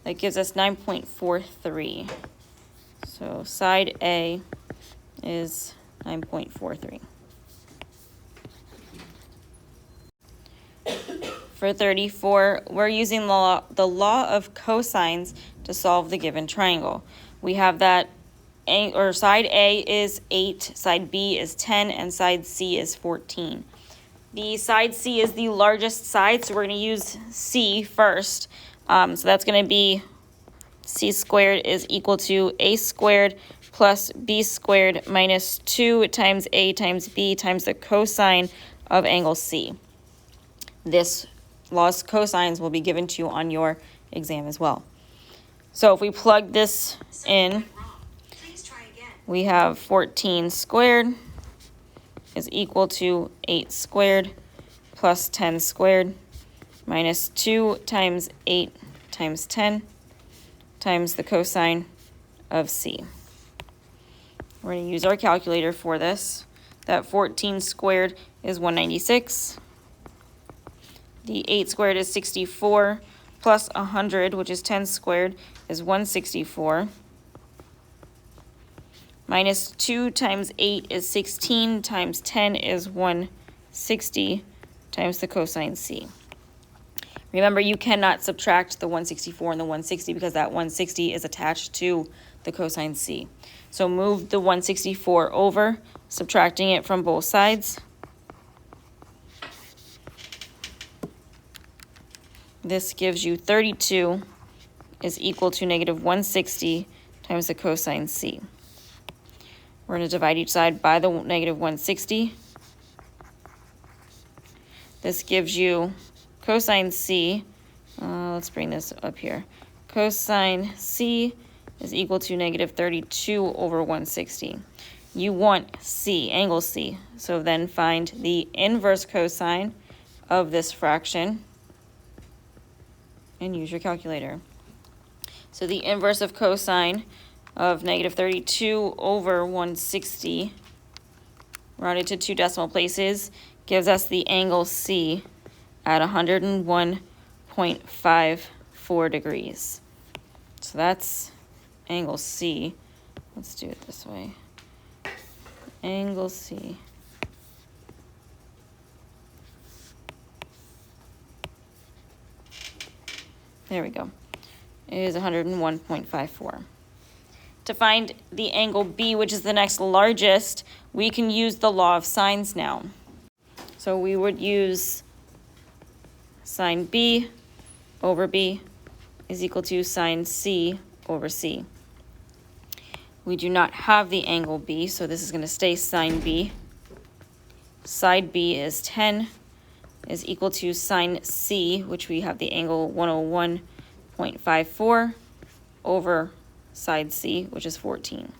That gives us 9.43. So side A is 9.43. For 34, we're using the law of cosines to solve the given triangle. We have that side A is 8, side B is 10, and side C is 14. The side C is the largest side, so we're going to use C first. So that's going to be C squared is equal to A squared plus B squared minus 2 times A times B times the cosine of angle C. This law of cosines will be given to you on your exam as well. So if we plug this in, we have 14 squared is equal to 8 squared plus 10 squared minus 2 times 8 times 10 times the cosine of C. We're going to use our calculator for this. That 14 squared is 196. The 8 squared is 64, plus 100, which is 10 squared, is 164. Minus 2 times 8 is 16, times 10 is 160, times the cosine C. Remember, you cannot subtract the 164 and the 160 because that 160 is attached to the cosine C. So move the 164 over, subtracting it from both sides. This gives you 32 is equal to negative 160 times the cosine C. We're going to divide each side by the negative 160. This gives you cosine C. Let's bring this up here. Cosine C is equal to negative 32 over 160. You want C, angle C. So then find the inverse cosine of this fraction and use your calculator. So the inverse of cosine of negative 32 over 160, rounded to 2 decimal places, gives us the angle C at 101.54 degrees. So that's angle C. Let's do it this way. Angle C. There we go. It is 101.54. To find the angle B, which is the next largest, we can use the law of sines now. So we would use sine B over B is equal to sine C over C. We do not have the angle B, so this is going to stay sine B. Side B is 10 is equal to sine C, which we have the angle 101.54 over side C, which is 14.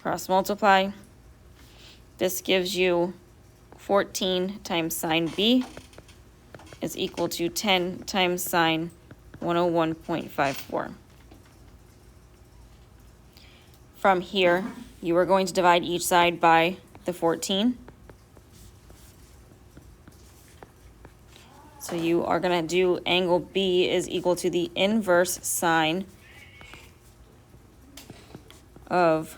Cross multiply. This gives you 14 times sine B is equal to 10 times sine 101.54. From here, you are going to divide each side by the 14. So you are going to do angle B is equal to the inverse sine of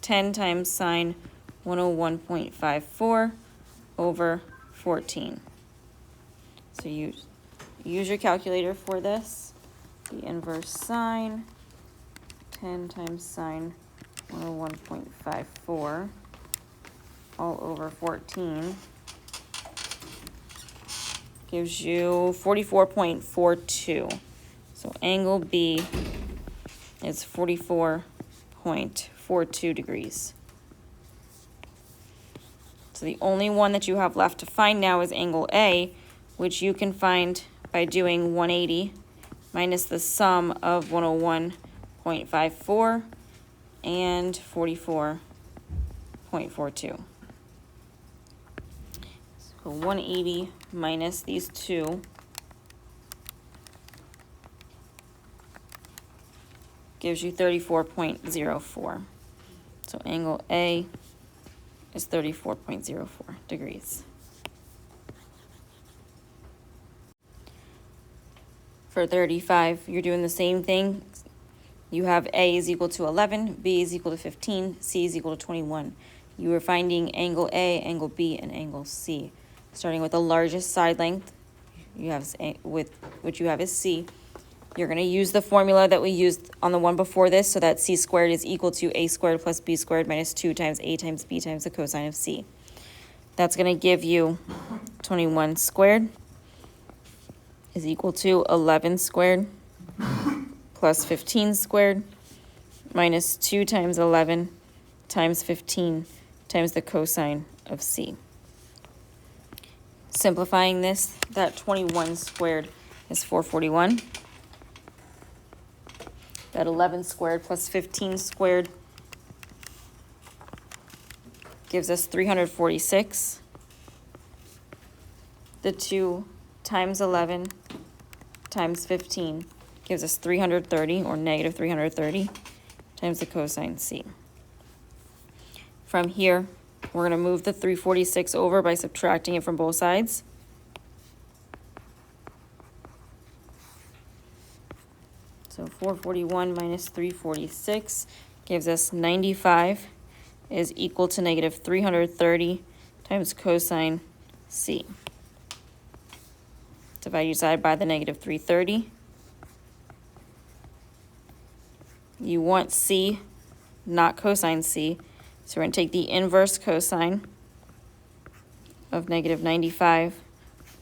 10 times sine 101.54 over 14. So you use your calculator for this. The inverse sine, 10 times sine 101.54 all over 14 gives you 44.42. So angle B is 44.42 degrees. So the only one that you have left to find now is angle A, which you can find by doing 180 minus the sum of 101.54 and 44.42. So 180 minus these two gives you 34.04. So angle A is 34.04 degrees. For 35, you're doing the same thing. You have A is equal to 11, B is equal to 15, C is equal to 21. You are finding angle A, angle B, and angle C. Starting with the largest side length, you have which you have is C. You're going to use the formula that we used on the one before this, so that C squared is equal to A squared plus B squared minus 2 times A times B times the cosine of C. That's going to give you 21 squared is equal to 11 squared plus 15 squared minus 2 times 11 times 15 times the cosine of C. Simplifying this, that 21 squared is 441. That 11 squared plus 15 squared gives us 346. The 2 times 11 times 15 gives us 330, or negative 330, times the cosine C. From here, we're going to move the 346 over by subtracting it from both sides. So 441 minus 346 gives us 95 is equal to negative 330 times cosine C. Divide each side by the negative 330. You want C, not cosine C. So we're going to take the inverse cosine of negative 95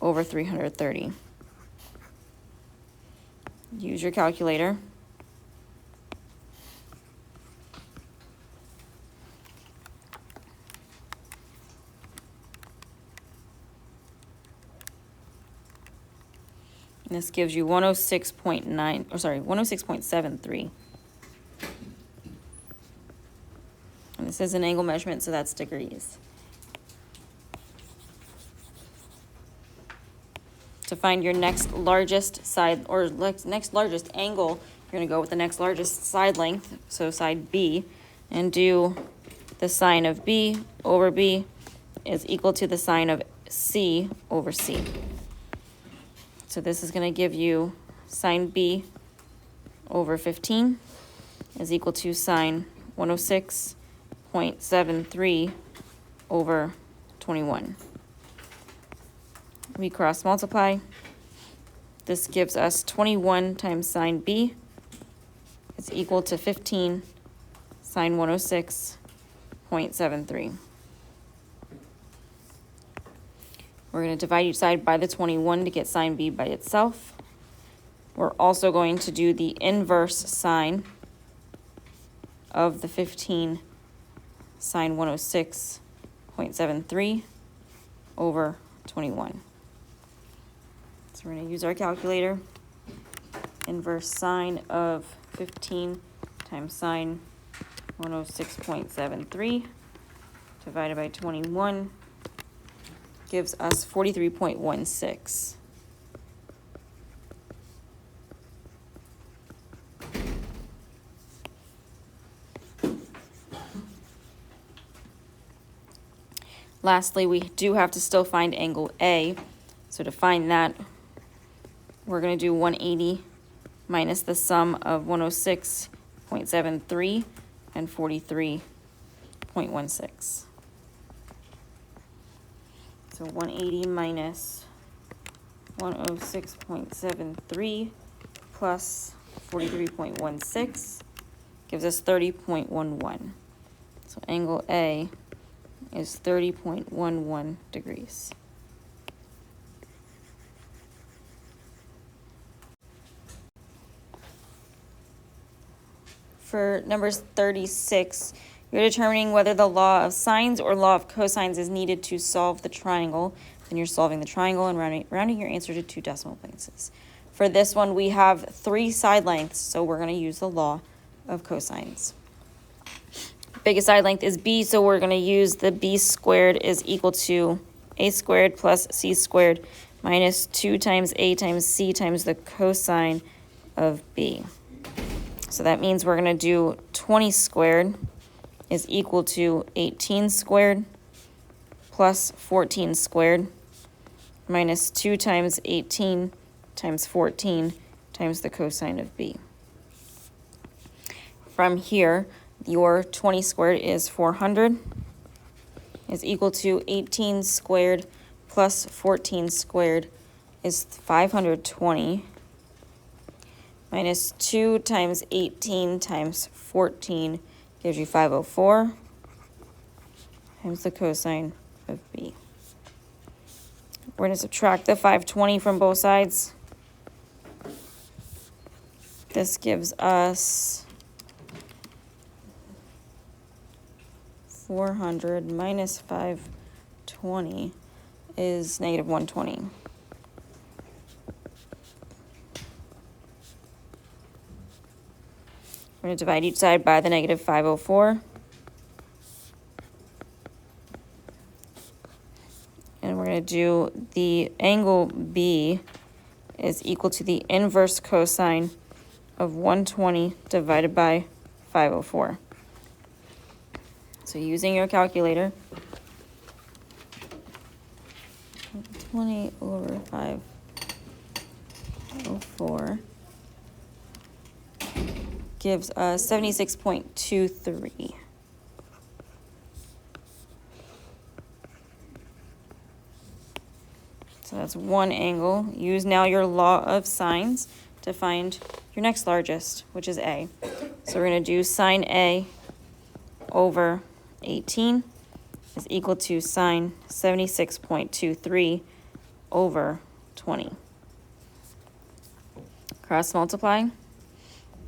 over 330. Use your calculator. And this gives you 106.73. And this is an angle measurement, so that's degrees. To find your next largest side, or next largest angle, you're going to go with the next largest side length, so side B, and do the sine of B over B is equal to the sine of C over C. So this is going to give you sine B over 15 is equal to sine 106.73 over 21. We cross multiply. This gives us 21 times sine B is equal to 15 sine 106.73. We're going to divide each side by the 21 to get sine B by itself. We're also going to do the inverse sine of the 15 sine 106.73 over 21. So we're going to use our calculator. Inverse sine of 15 times sine 106.73 divided by 21 gives us 43.16. Lastly, we do have to still find angle A. So to find that, we're going to do 180 minus the sum of 106.73 and 43.16. So 180 minus 106.73 plus 43.16 gives us 30.11. So angle A is 30.11 degrees. For number 36, you're determining whether the law of sines or law of cosines is needed to solve the triangle. Then you're solving the triangle and rounding your answer to 2 decimal places. For this one, we have 3 side lengths, so we're going to use the law of cosines. Biggest side length is B, so we're going to use the B squared is equal to A squared plus C squared minus 2 times A times C times the cosine of B. So that means we're going to do 20 squared is equal to 18 squared plus 14 squared minus 2 times 18 times 14 times the cosine of B. From here, your 20 squared is 400 is equal to 18 squared plus 14 squared is 520 minus 2 times 18 times 14 gives you 504 times the cosine of B. We're going to subtract the 520 from both sides. This gives us 400 minus 520 is negative 120. We're going to divide each side by the negative 504. And we're going to do the angle B is equal to the inverse cosine of 120 divided by 504. So using your calculator, 20 over 504 gives us 76.23. So that's one angle. Use now your law of sines to find your next largest, which is A. So we're going to do sine A over 18 is equal to sine 76.23 over 20. Cross multiply.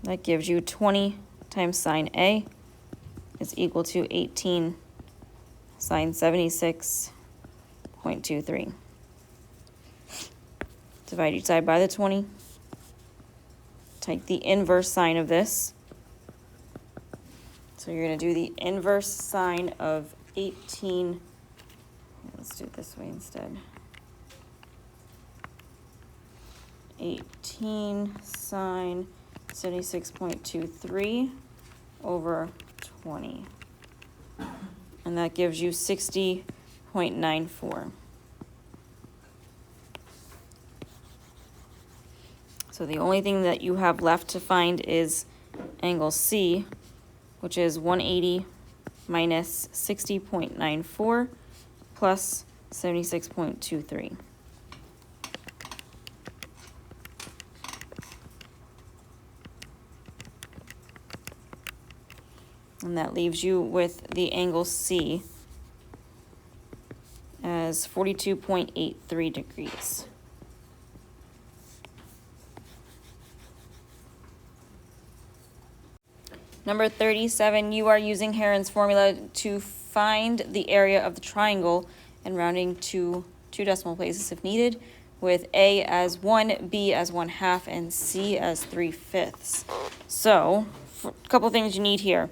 That gives you 20 times sine A is equal to 18 sine 76.23. Divide each side by the 20. Take the inverse sine of this. So you're going to do the inverse sine of 18. Let's do it this way instead. 18 sine 76.23 over 20. And that gives you 60.94. So the only thing that you have left to find is angle C, which is 180 minus 60.94 plus 76.23. And that leaves you with the angle C as 42.83 degrees. Number 37, you are using Heron's formula to find the area of the triangle and rounding to 2 decimal places if needed, with A as 1, B as 1/2, and C as 3/5. So, a couple things you need here.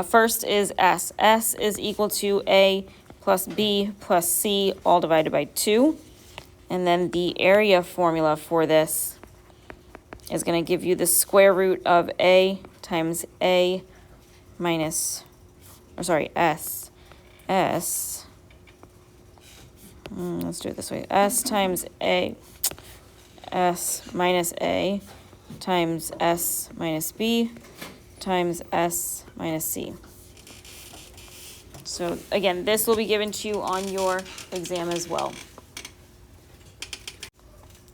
First is S. S is equal to A plus B plus C all divided by 2. And then the area formula for this is going to give you the square root of A times A minus, S. Let's do it this way. S times A, S minus A times S minus B times S minus C. So again, this will be given to you on your exam as well.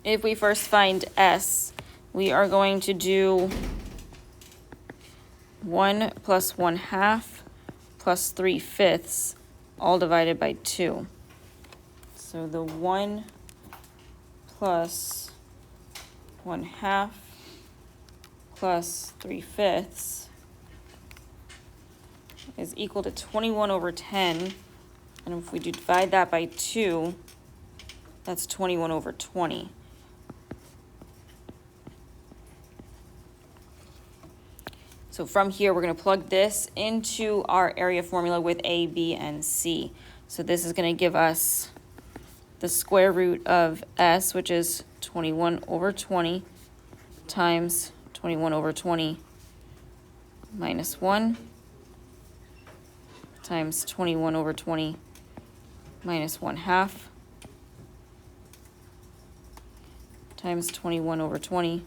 If we first find S, we are going to do 1 plus 1/2 plus 3/5 all divided by 2. So the 1 plus 1/2 plus 3/5 is equal to 21 over 10. And if we divide that by 2, that's 21 over 20. So from here, we're going to plug this into our area formula with A, B, and C. So this is going to give us the square root of S, which is 21 over 20 times 21 over 20 minus 1 times 21 over 20 minus 1/2 times 21 over 20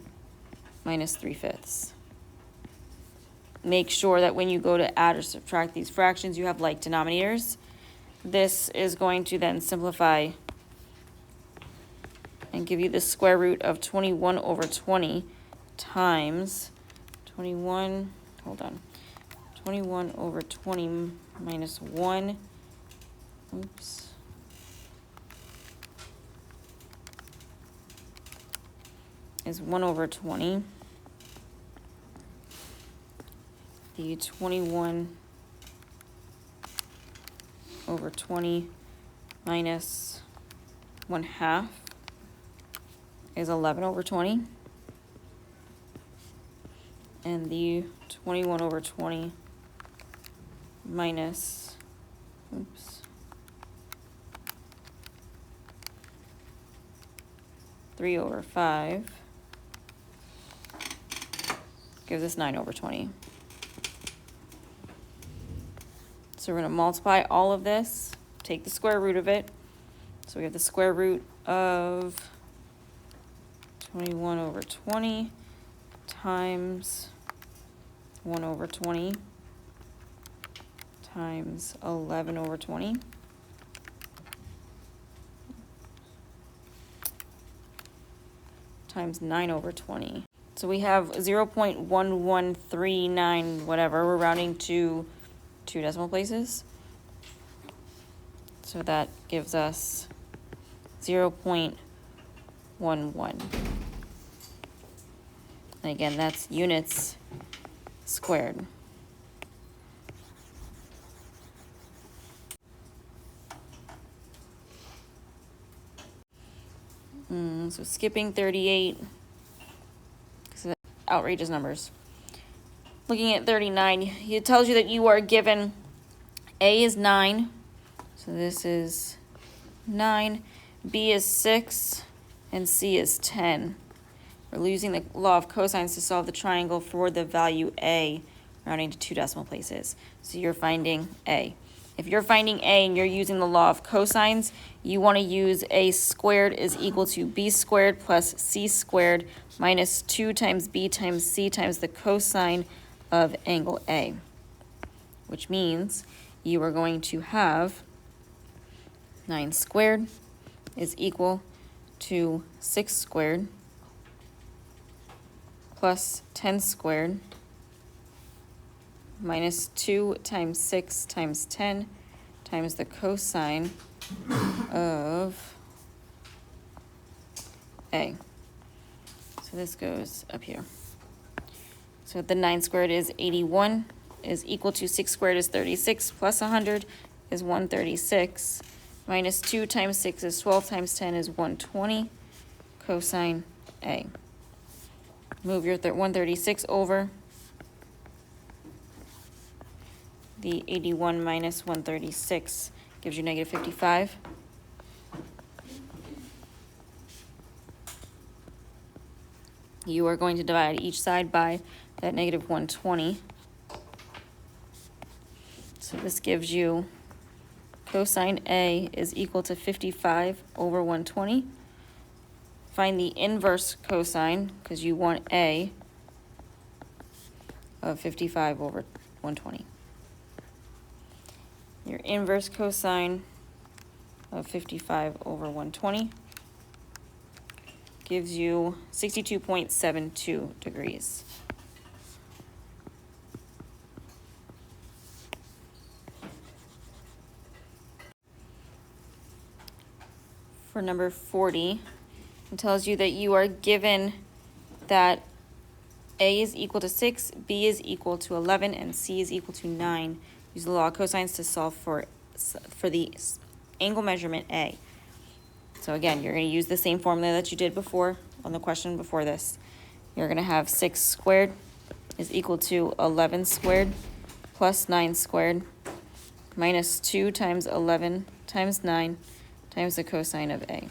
minus 3/5. Make sure that when you go to add or subtract these fractions, you have like denominators. This is going to then simplify and give you the square root of 21 over 20 times 21 over 20 minus 1, is 1 over 20. The 21 over 20 minus 1/2 is 11 over 20. And the 21 over 20 minus, 3 over 5 gives us 9 over 20. So we're going to multiply all of this, take the square root of it. So we have the square root of 21 over 20 times 1 over 20 times 11 over 20 times 9 over 20. So we have 0.1139 whatever. We're rounding to 2 decimal places. So that gives us 0.11. And again, that's units squared. So skipping 38, because of outrageous numbers. Looking at 39, it tells you that you are given A is 9, so this is 9, B is 6, and C is 10. We're using the law of cosines to solve the triangle for the value A, rounding to 2 decimal places. So you're finding A. If you're finding A and you're using the law of cosines, you want to use A squared is equal to B squared plus C squared minus 2 times B times C times the cosine of angle A, which means you are going to have 9 squared is equal to 6 squared plus 10 squared minus 2 times 6 times 10 times the cosine of A. So this goes up here. So the 9 squared is 81 is equal to 6 squared is 36 plus 100 is 136 minus 2 times 6 is 12 times 10 is 120 cosine A. Move your 136 over. The 81 minus 136 gives you negative 55. You are going to divide each side by that negative 120. So this gives you cosine A is equal to 55 over 120. Find the inverse cosine, because you want A of 55 over 120. Your inverse cosine of 55 over 120 gives you 62.72 degrees. For number 40, it tells you that you are given that A is equal to 6, B is equal to 11, and C is equal to 9. Use the law of cosines to solve for the angle measurement A. So again, you're going to use the same formula that you did before on the question before this. You're going to have 6 squared is equal to 11 squared plus 9 squared minus 2 times 11 times 9 times the cosine of A.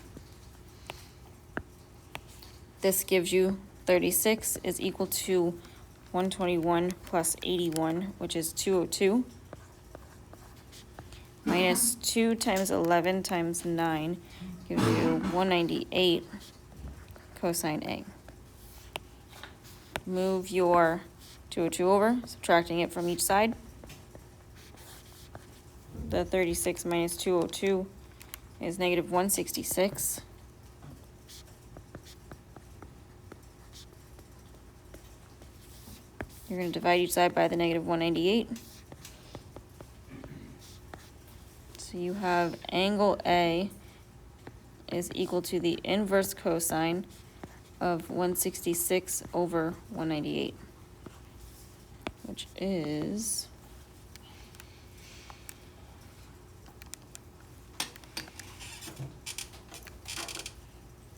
This gives you 36 is equal to 121 plus 81, which is 202, minus 2 times 11 times 9 gives you 198 cosine A. Move your 202 over, subtracting it from each side. The 36 minus 202 is negative 166. You're going to divide each side by the negative 198. So you have angle A is equal to the inverse cosine of 166 over 198, which is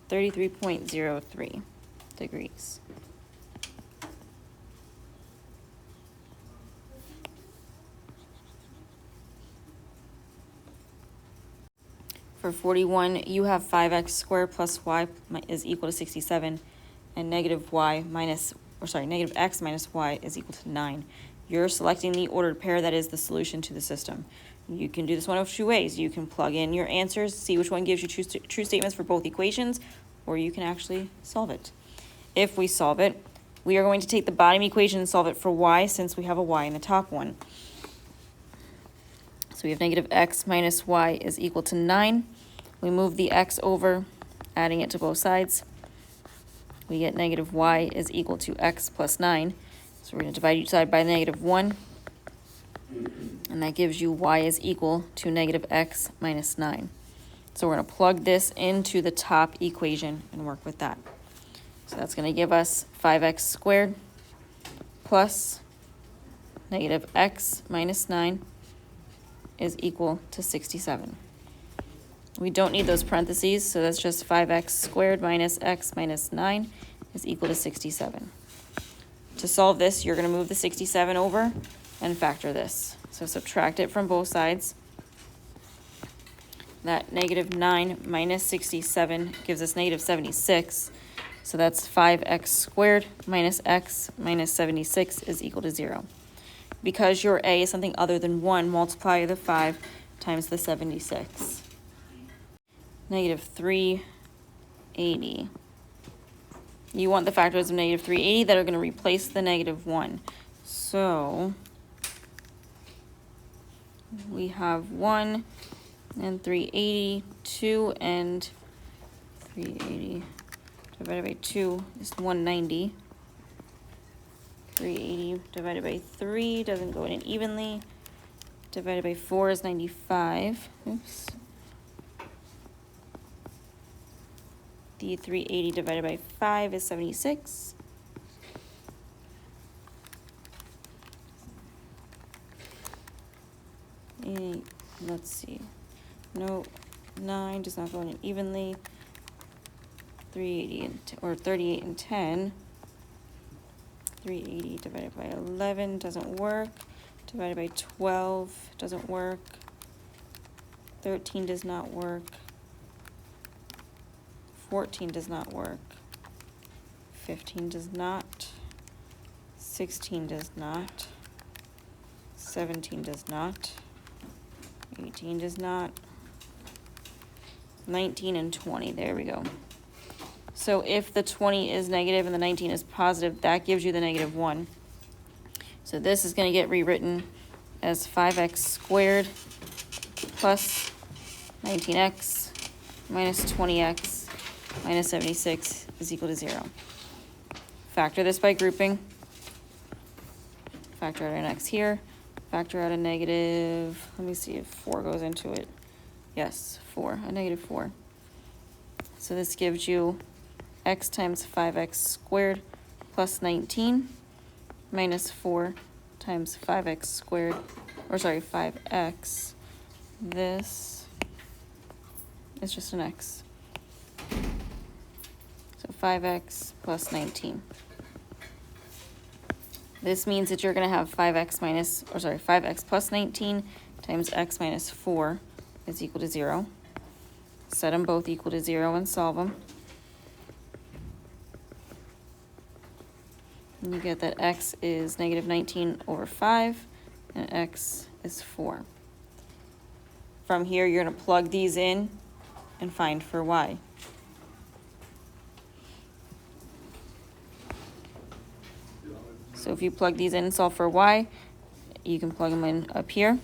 33.03 degrees. For 41, you have 5x squared plus y is equal to 67, and negative x minus y is equal to 9. You're selecting the ordered pair that is the solution to the system. You can do this one of two ways. You can plug in your answers, see which one gives you true statements for both equations, or you can actually solve it. If we solve it, we are going to take the bottom equation and solve it for y, since we have a y in the top one. So we have negative x minus y is equal to 9. We move the x over, adding it to both sides. We get negative y is equal to x plus 9. So we're going to divide each side by negative 1. And that gives you y is equal to negative x minus 9. So we're going to plug this into the top equation and work with that. So that's going to give us 5x squared plus negative x minus 9 is equal to 67. We don't need those parentheses, so that's just 5x squared minus x minus 9 is equal to 67. To solve this, you're going to move the 67 over and factor this. So subtract it from both sides. That negative 9 minus 67 gives us negative 76. So that's 5x squared minus x minus 76 is equal to 0. Because your a is something other than 1, multiply the 5 times the 76. Negative 380. You want the factors of negative 380 that are going to replace the negative 1. So we have 1 and 380, 2 and 380 divided by 2 is 190. 380 divided by 3 doesn't go in evenly. Divided by 4 is 95. Oops. The 380 divided by 5 is 76. Let's see. No, 9 does not go in evenly. 380 or 38 and 10. 380 divided by 11 doesn't work. Divided by 12 doesn't work. 13 does not work. 14 does not work. 15 does not. 16 does not. 17 does not. 18 does not. 19 and 20, there we go. So if the 20 is negative and the 19 is positive, that gives you the negative 1. So this is going to get rewritten as 5x squared plus 19x minus 20x minus 76 is equal to 0. Factor this by grouping. Factor out an x here. Factor out a negative, let me see if 4 goes into it. Yes, 4, a negative 4. So this gives you x times 5x squared plus 19 minus 4 times 5x squared, or sorry, 5x. This is just an x. So 5x plus 19. This means that you're going to have 5x plus 19 times x minus 4 is equal to 0. Set them both equal to 0 and solve them. And you get that x is negative 19 over 5, and x is 4. From here, you're going to plug these in and find for y. So if you plug these in and solve for y, you can plug them in up here.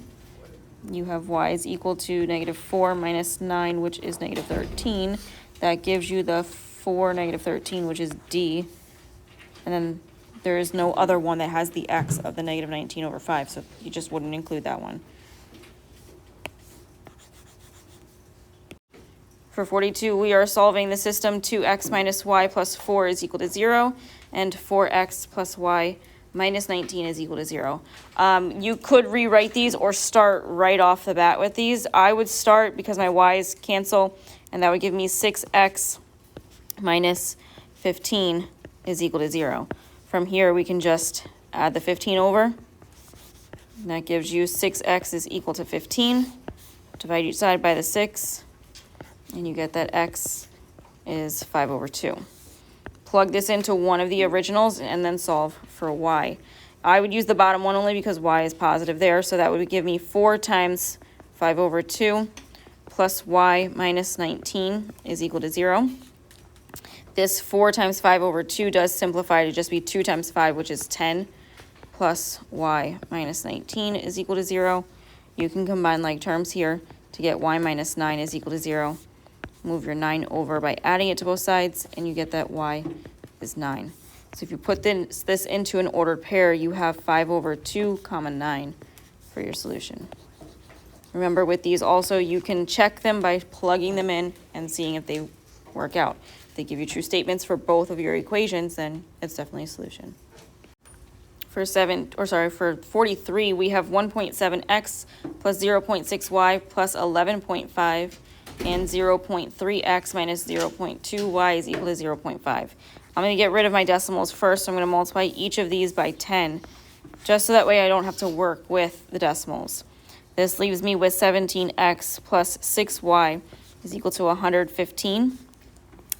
You have y is equal to negative 4 minus 9, which is negative 13. That gives you the 4 negative 13, which is d. And then there is no other one that has the x of the negative 19 over 5, so you just wouldn't include that one. For 42, we are solving the system 2x minus y plus 4 is equal to 0, and 4x plus y minus 19 is equal to 0. You could rewrite these or start right off the bat with these. I would start because my y's cancel, and that would give me 6x minus 15 is equal to 0. From here, we can just add the 15 over. And that gives you 6x is equal to 15. Divide each side by the 6. And you get that x is 5 over 2. Plug this into one of the originals and then solve for y. I would use the bottom one only because y is positive there, so that would give me 4 times 5 over 2 plus y minus 19 is equal to 0. This 4 times 5 over 2 does simplify to just be 2 times 5, which is 10, plus y minus 19 is equal to 0. You can combine like terms here to get y minus 9 is equal to 0. Move your 9 over by adding it to both sides, and you get that y is 9. So if you put this into an ordered pair, you have 5 over 2 comma 9 for your solution. Remember, with these also, you can check them by plugging them in and seeing if they work out. If they give you true statements for both of your equations, then it's definitely a solution. For 43, we have 1.7x plus 0.6y plus 11.5 and 0.3x minus 0.2y is equal to 0.5. I'm going to get rid of my decimals first, so I'm going to multiply each of these by 10, just so that way I don't have to work with the decimals. This leaves me with 17x plus 6y is equal to 115,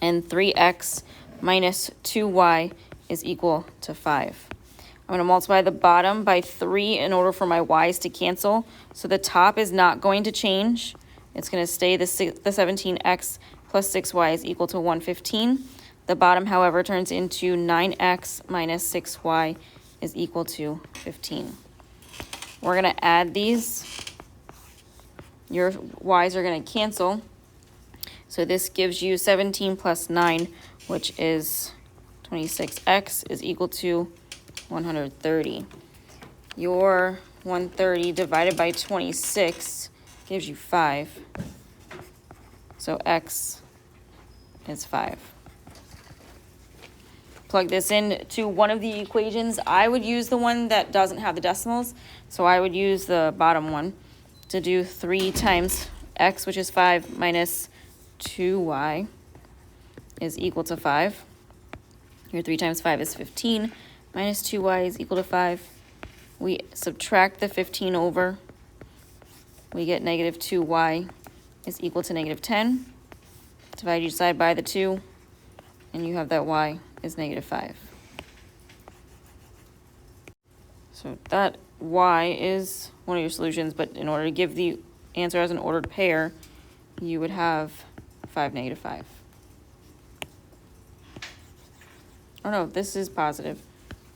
and 3x minus 2y is equal to 5. I'm going to multiply the bottom by 3 in order for my y's to cancel, so the top is not going to change. It's going to stay the 17x plus 6y is equal to 115. The bottom, however, turns into 9x minus 6y is equal to 15. We're going to add these. Your y's are going to cancel. So this gives you 17 plus 9, which is 26x, is equal to 130. Your 130 divided by 26 gives you 5. So x is 5. Plug this in to one of the equations. I would use the one that doesn't have the decimals, so I would use the bottom one to do 3 times x, which is 5, minus 2y is equal to 5. Your 3 times 5 is 15, minus 2y is equal to 5. We subtract the 15 over. We get negative 2y is equal to negative 10. Divide each side by the 2, and you have that y is negative 5. So that y is one of your solutions, but in order to give the answer as an ordered pair, you would have 5, negative 5. Oh no, this is positive.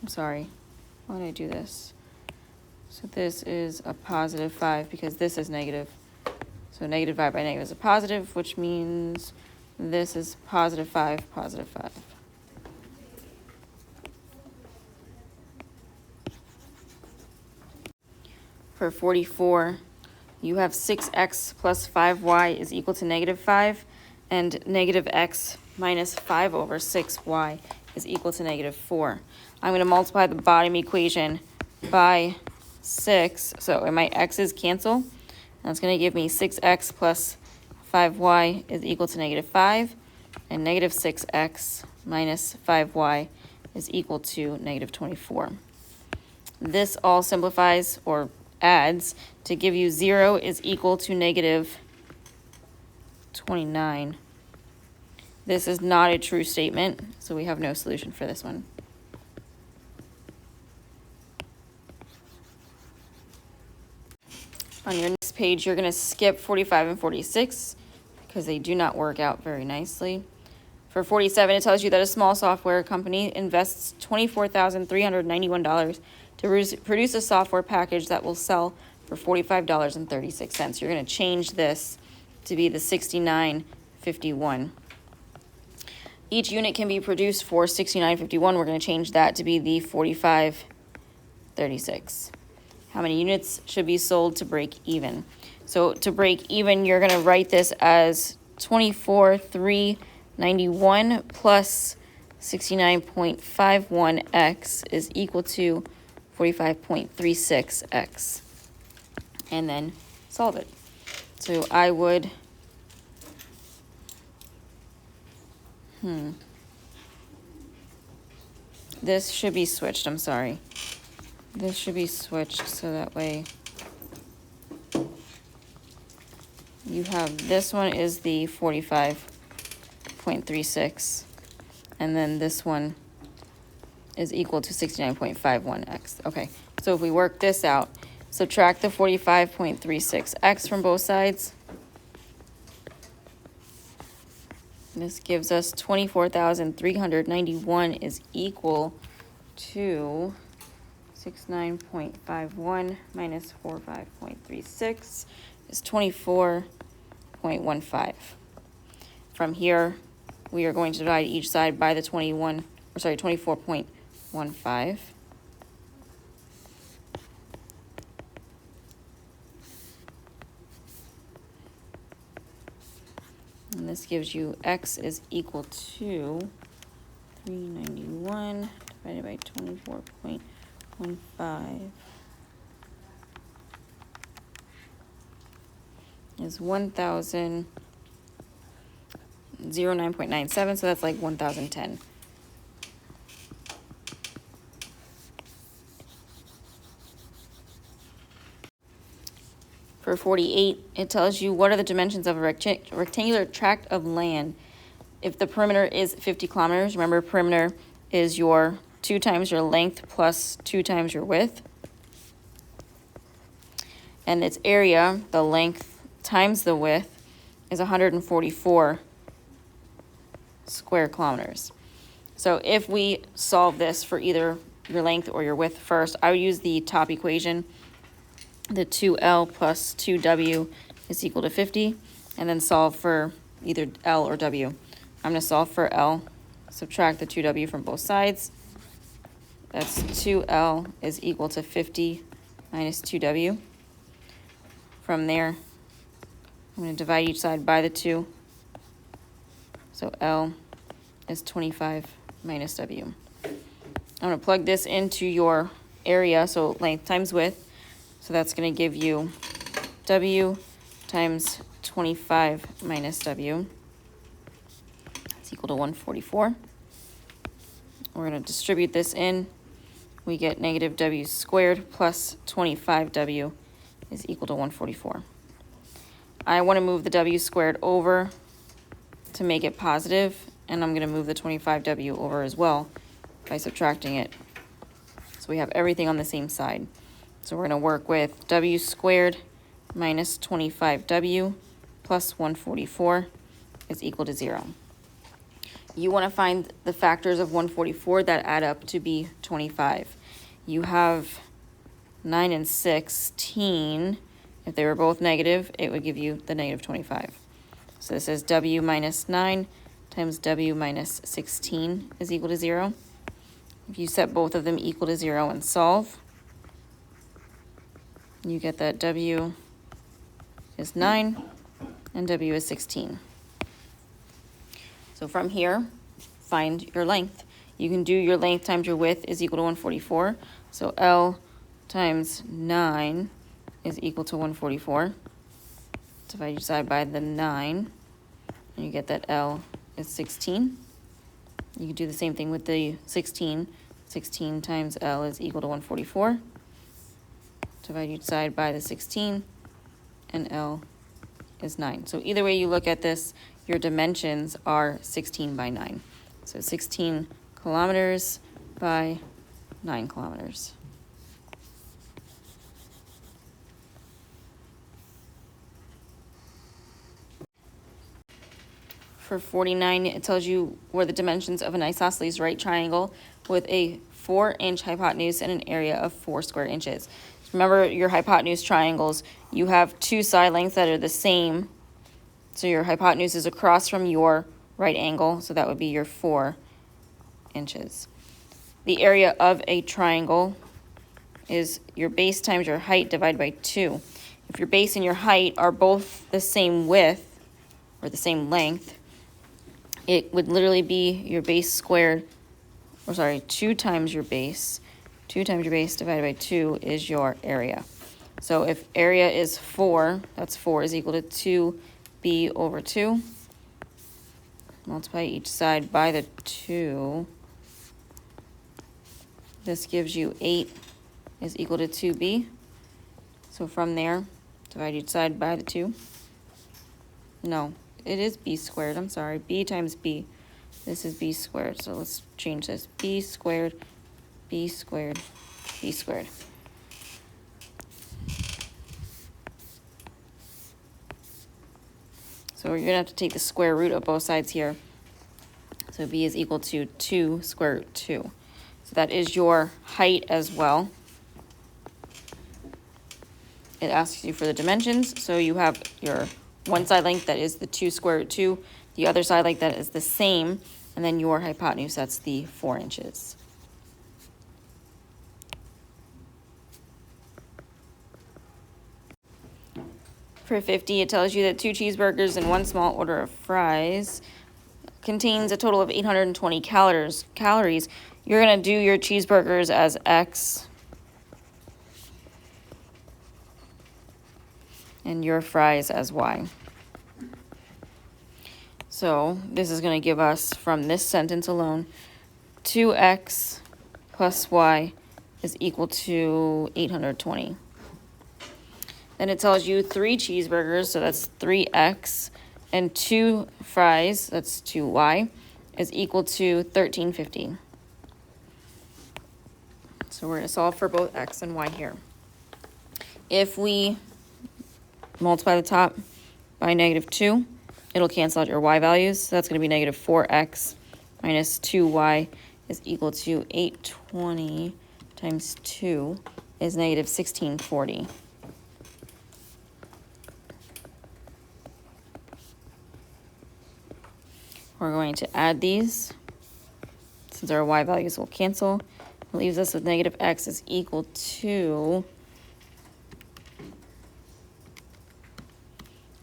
I'm sorry. Why did I do this? So this is a positive 5 because this is negative. So negative 5 by negative is a positive, which means this is positive 5, positive 5. For 44, you have 6x plus 5y is equal to negative 5, and negative x minus 5 over 6y is equal to negative 4. I'm going to multiply the bottom equation by 6, so my x's cancel. That's going to give me 6x plus 5y is equal to negative 5, and negative 6x minus 5y is equal to negative 24. This all simplifies or adds to give you 0 is equal to negative 29. This is not a true statement, so we have no solution for this one. On your next page, you're going to skip 45 and 46 because they do not work out very nicely. For 47, it tells you that a small software company invests $24,391 to produce a software package that will sell for $45.36. You're going to change this to be the $69.51. Each unit can be produced for $69.51. We're going to change that to be the $45.36. How many units should be sold to break even? So to break even, you're going to write this as 24,391 plus 69.51x is equal to 45.36x, and then solve it. So I would, this should be switched, I'm sorry. This should be switched so that way you have this one is the 45.36, and then this one is equal to 69.51x. Okay, so if we work this out, subtract the 45.36x from both sides. This gives us 24,391 is equal to 69.51 minus 45.36 is 24.15. From here, we are going to divide each side by the 24.15. And this gives you x is equal to 391 divided by 24.15 is 1,009.97, so that's like 1,010. For 48, it tells you what are the dimensions of a rectangular tract of land. If the perimeter is 50 kilometers, remember perimeter is your 2 times your length plus 2 times your width. And its area, the length times the width, is 144 square kilometers. So if we solve this for either your length or your width first, I would use the top equation. The 2L plus 2W is equal to 50, and then solve for either L or W. I'm going to solve for L, subtract the 2W from both sides. That's 2L is equal to 50 minus 2W. From there, I'm going to divide each side by the 2. So L is 25 minus W. I'm going to plug this into your area, so length times width. So that's going to give you W times 25 minus W. It's equal to 144. We're going to distribute this in. We get negative W squared plus 25W is equal to 144. I want to move the W squared over to make it positive, and I'm going to move the 25W over as well by subtracting it. So we have everything on the same side. So we're going to work with W squared minus 25W plus 144 is equal to 0. You want to find the factors of 144 that add up to be 25. You have 9 and 16. If they were both negative, it would give you the negative 25. So this is W minus 9 times W minus 16 is equal to 0. If you set both of them equal to 0 and solve, you get that W is 9 and W is 16. So from here, find your length. You can do your length times your width is equal to 144. So L times 9 is equal to 144. Divide each side by the 9, and you get that L is 16. You can do the same thing with the 16. 16 times L is equal to 144. Divide each side by the 16, and L is 9. So either way you look at this, your dimensions are 16 by 9. So 16 kilometers by 9 kilometers. For 49, it tells you where the dimensions of an isosceles right triangle with a 4-inch hypotenuse and an area of 4 square inches. Remember your hypotenuse triangles, you have 2 side lengths that are the same. So your hypotenuse is across from your right angle, so that would be your 4 inches. The area of a triangle is your base times your height divided by 2. If your base and your height are both the same width, or the same length, it would literally be your base squared, 2 times your base. 2 times your base divided by 2 is your area. So if area is 4, that's 4 is equal to 2b over 2. Multiply each side by the 2. This gives you 8 is equal to 2b. So from there, divide each side by the 2. No, it is b squared. I'm sorry. B times b. This is b squared. So let's change this. B squared, b squared, b squared. So you're going to have to take the square root of both sides here. So b is equal to 2 square root 2. So that is your height as well. It asks you for the dimensions. So you have your one side length that is the 2 square root 2. The other side length that is the same. And then your hypotenuse, that's the 4 inches. For 50, it tells you that 2 cheeseburgers and 1 small order of fries contains a total of 820 calories. You're going to do your cheeseburgers as X and your fries as Y. So this is going to give us, from this sentence alone, 2x plus y is equal to 820. Then it tells you 3 cheeseburgers, so that's 3x, and 2 fries, that's 2y, is equal to 1350. So we're going to solve for both x and y here. If we multiply the top by -2, it'll cancel out your y values. So that's going to be negative 4x minus 2y is equal to 820 times 2 is negative 1640. We're going to add these. Since our y values will cancel, it leaves us with negative x is equal to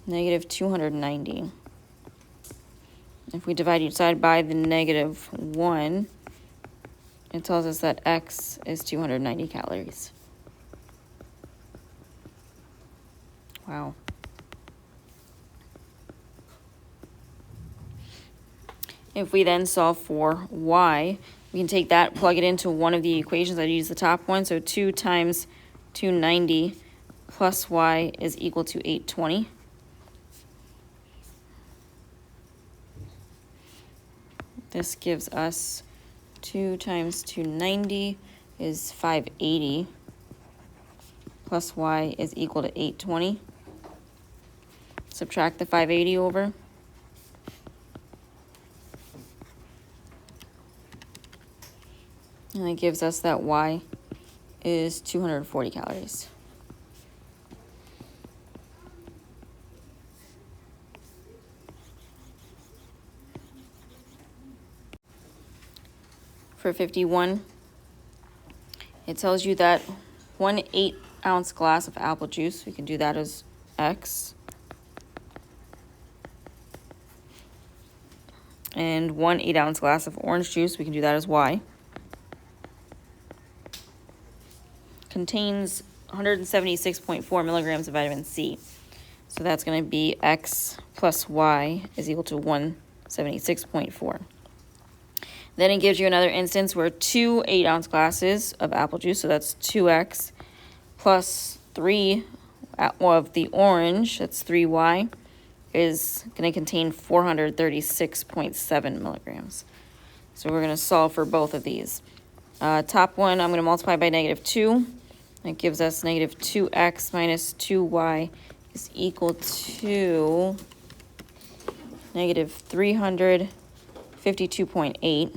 negative 290. If we divide each side by the -1, it tells us that x is 290 calories. Wow. If we then solve for y, we can take that, plug it into one of the equations. I'd use the top one. So 2 times 290 plus y is equal to 820. This gives us 2 times 290 is 580 plus y is equal to 820. Subtract the 580 over. And it gives us that y is 240 calories. For 51, it tells you that 1 8-ounce glass of apple juice, we can do that as x, and 1 8-ounce glass of orange juice, we can do that as y, contains 176.4 milligrams of vitamin C. So that's going to be x plus y is equal to 176.4. Then it gives you another instance where 2 8-ounce glasses of apple juice, so that's 2x, plus 3 of the orange, that's 3y, is going to contain 436.7 milligrams. So we're going to solve for both of these. Top one, I'm going to multiply by -2. That gives us negative 2x minus 2y is equal to negative 352.8.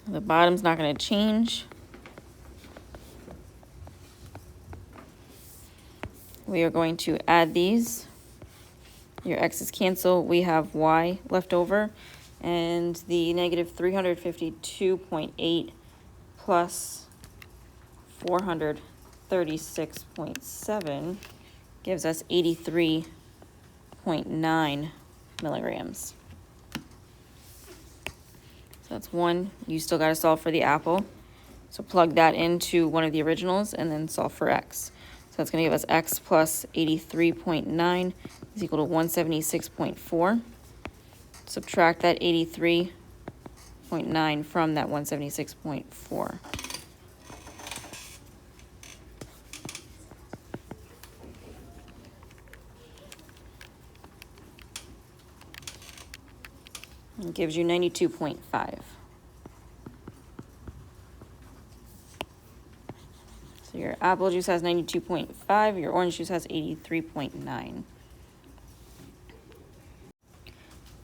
The bottom's not going to change. We are going to add these. Your x's cancel. We have y left over. And the negative 352.8 plus 436.7 gives us 83.9 milligrams. So that's one. You still got to solve for the apple. So plug that into one of the originals and then solve for x. So that's going to give us x plus 83.9 is equal to 176.4. Subtract that 83.9 from that 176.4. It gives you 92.5. So your apple juice has 92.5, your orange juice has 83.9.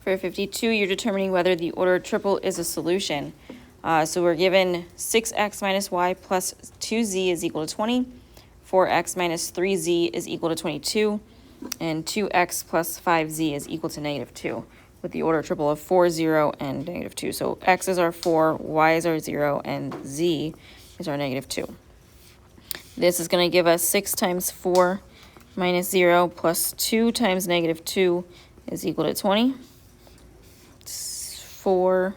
For 52, you're determining whether the ordered triple is a solution. So we're given 6x minus y plus 2z is equal to 20, 4x minus 3z is equal to 22, and 2x plus 5z is equal to negative 2, with the order triple of 4, 0, and negative 2. So x is our 4, y is our 0, and z is our negative 2. This is going to give us 6 times 4 minus 0 plus 2 times negative 2 is equal to 20. 4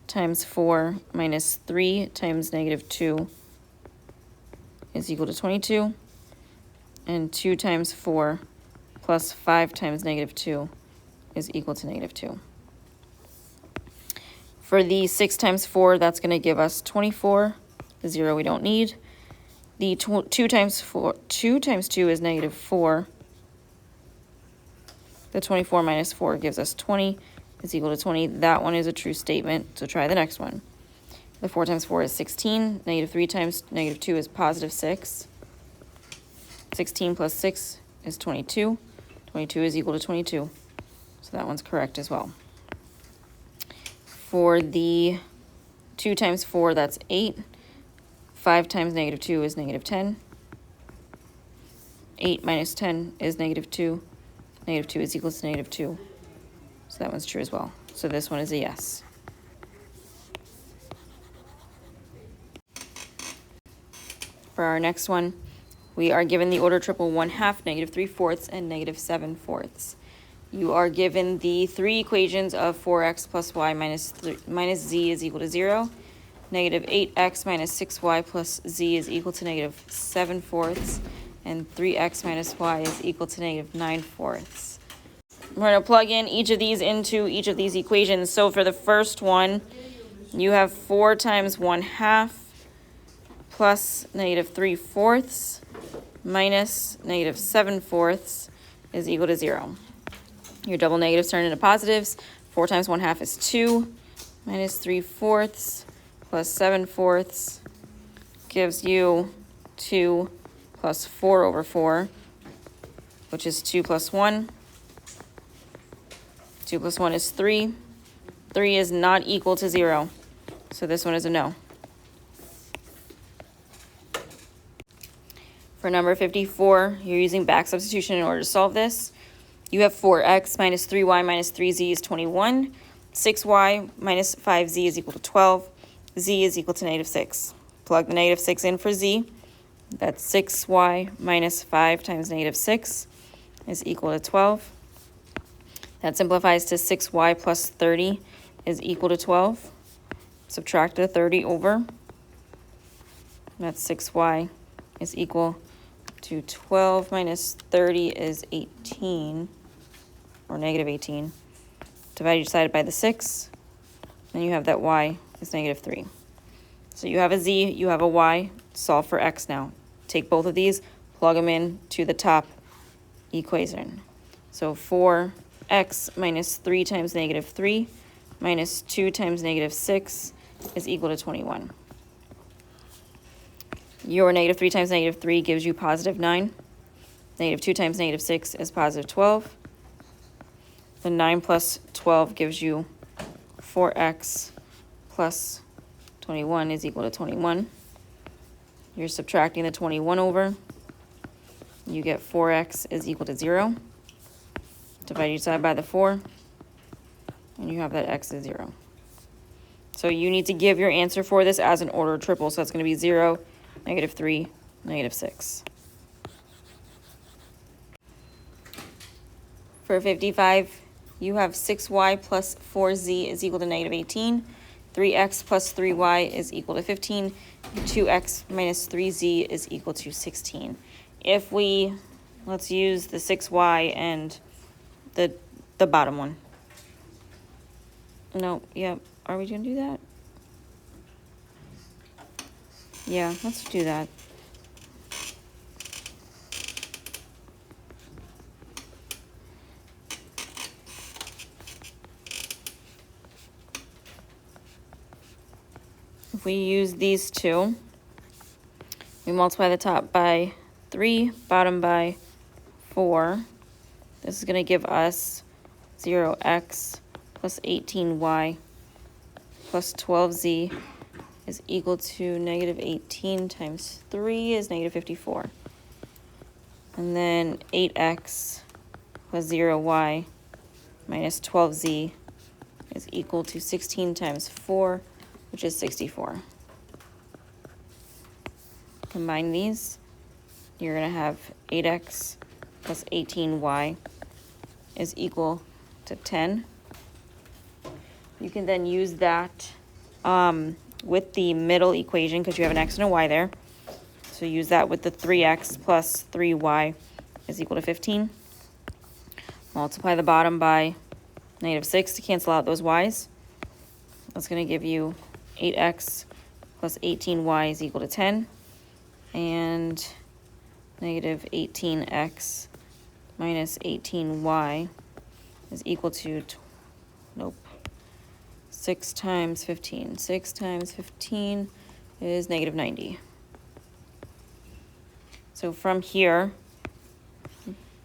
times 4 minus 3 times negative 2 is equal to 22. And 2 times 4 plus 5 times negative 2 is equal to negative 2. For the 6 times 4, that's going to give us 24. The 0 we don't need. The 2 times 2 is negative 4. The 24 minus 4 gives us 20 is equal to 20. That one is a true statement, so try the next one. The 4 times 4 is 16. Negative 3 times negative 2 is positive 6. 16 plus 6 is 22. 22 is equal to 22. So that one's correct as well. For the 2 times 4, that's 8. 5 times negative 2 is negative 10. 8 minus 10 is negative 2. Negative 2 is equal to negative 2. So that one's true as well. So this one is a yes. For our next one, we are given the order triple 1/2, negative 3/4, and negative 7/4. You are given the three equations of 4x plus y minus z is equal to 0. Negative 8x minus 6y plus z is equal to negative 7/4. And 3x minus y is equal to negative 9/4. We're going to plug in each of these into each of these equations. So for the first one, you have 4 times 1/2 plus negative 3/4 minus negative 7/4 is equal to 0. Your double negatives turn into positives. 4 times 1/2 is 2 minus 3/4 plus 7/4 gives you 2 plus 4 over 4, which is 2 plus 1. 2 plus 1 is 3. 3 is not equal to 0, so this one is a no. For number 54, you're using back substitution in order to solve this. You have 4x minus 3y minus 3z is 21. 6y minus 5z is equal to 12. Z is equal to negative 6. Plug the negative 6 in for z. That's 6y minus 5 times negative 6 is equal to 12. That simplifies to 6y plus 30 is equal to 12. Subtract the 30 over. That's 6y is equal to 12 minus 30 is 18, or negative 18. Divide each side by the 6, and you have that y is negative 3. So you have a z, you have a y. Solve for x now. Take both of these, plug them in to the top equation. So 4x minus 3 times negative 3 minus 2 times negative 6 is equal to 21. Your negative 3 times negative 3 gives you positive 9. Negative 2 times negative 6 is positive 12. The 9 plus 12 gives you 4x plus 21 is equal to 21. You're subtracting the 21 over. You get 4x is equal to 0. Divide each side by the 4. And you have that x is 0. So you need to give your answer for this as an ordered triple. So that's going to be 0, negative 3, negative 6. For 55, you have 6y plus 4z is equal to negative 18. 3x plus 3y is equal to 15. 2x minus 3z is equal to 16. If we, let's use the 6y and the bottom one. No, yep. Are we going to do that? Yeah, let's do that. If we use these two, we multiply the top by 3, bottom by 4. This is going to give us 0x plus 18y plus 12z is equal to negative 18 times 3 is negative 54. And then 8x plus 0y minus 12z is equal to 16 times 4, which is 64. Combine these, you're going to have 8x plus 18y is equal to 10. You can then use that with the middle equation because you have an x and a y there. So use that with the 3x plus 3y is equal to 15. Multiply the bottom by negative 6 to cancel out those y's. That's going to give you 8x plus 18y is equal to 10. And negative 18x minus 18y is equal to, 6 times 15. 6 times 15 is negative 90. So from here,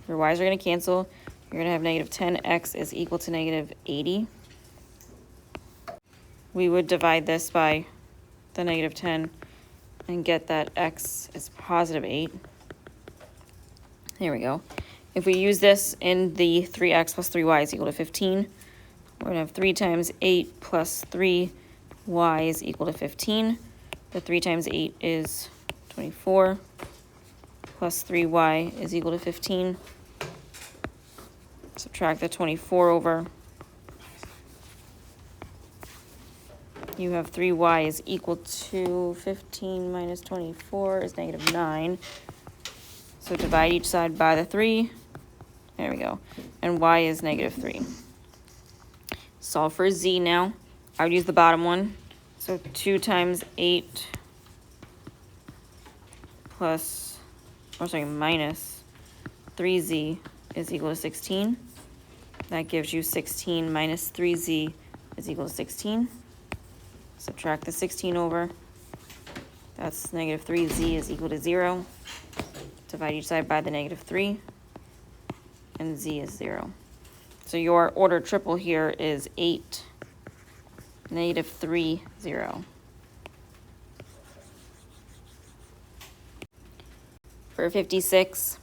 your y's are going to cancel. You're going to have negative 10x is equal to negative 80. We would divide this by the negative 10 and get that x is positive 8. There we go. If we use this in the 3x plus 3y is equal to 15, we're going to have 3 times 8 plus 3y is equal to 15. The 3 times 8 is 24, plus 3y is equal to 15. Subtract the 24 over. You have 3y is equal to 15 minus 24 is negative 9. So divide each side by the 3. There we go. And y is negative 3. Solve for z now. I would use the bottom one. So 2 times 8 minus 3z is equal to 16. That gives you 16 minus 3z is equal to 16. Subtract the 16 over. That's negative 3z is equal to 0. Divide each side by the negative 3. And z is 0. So your ordered triple here is 8, negative 3, 0. For 56,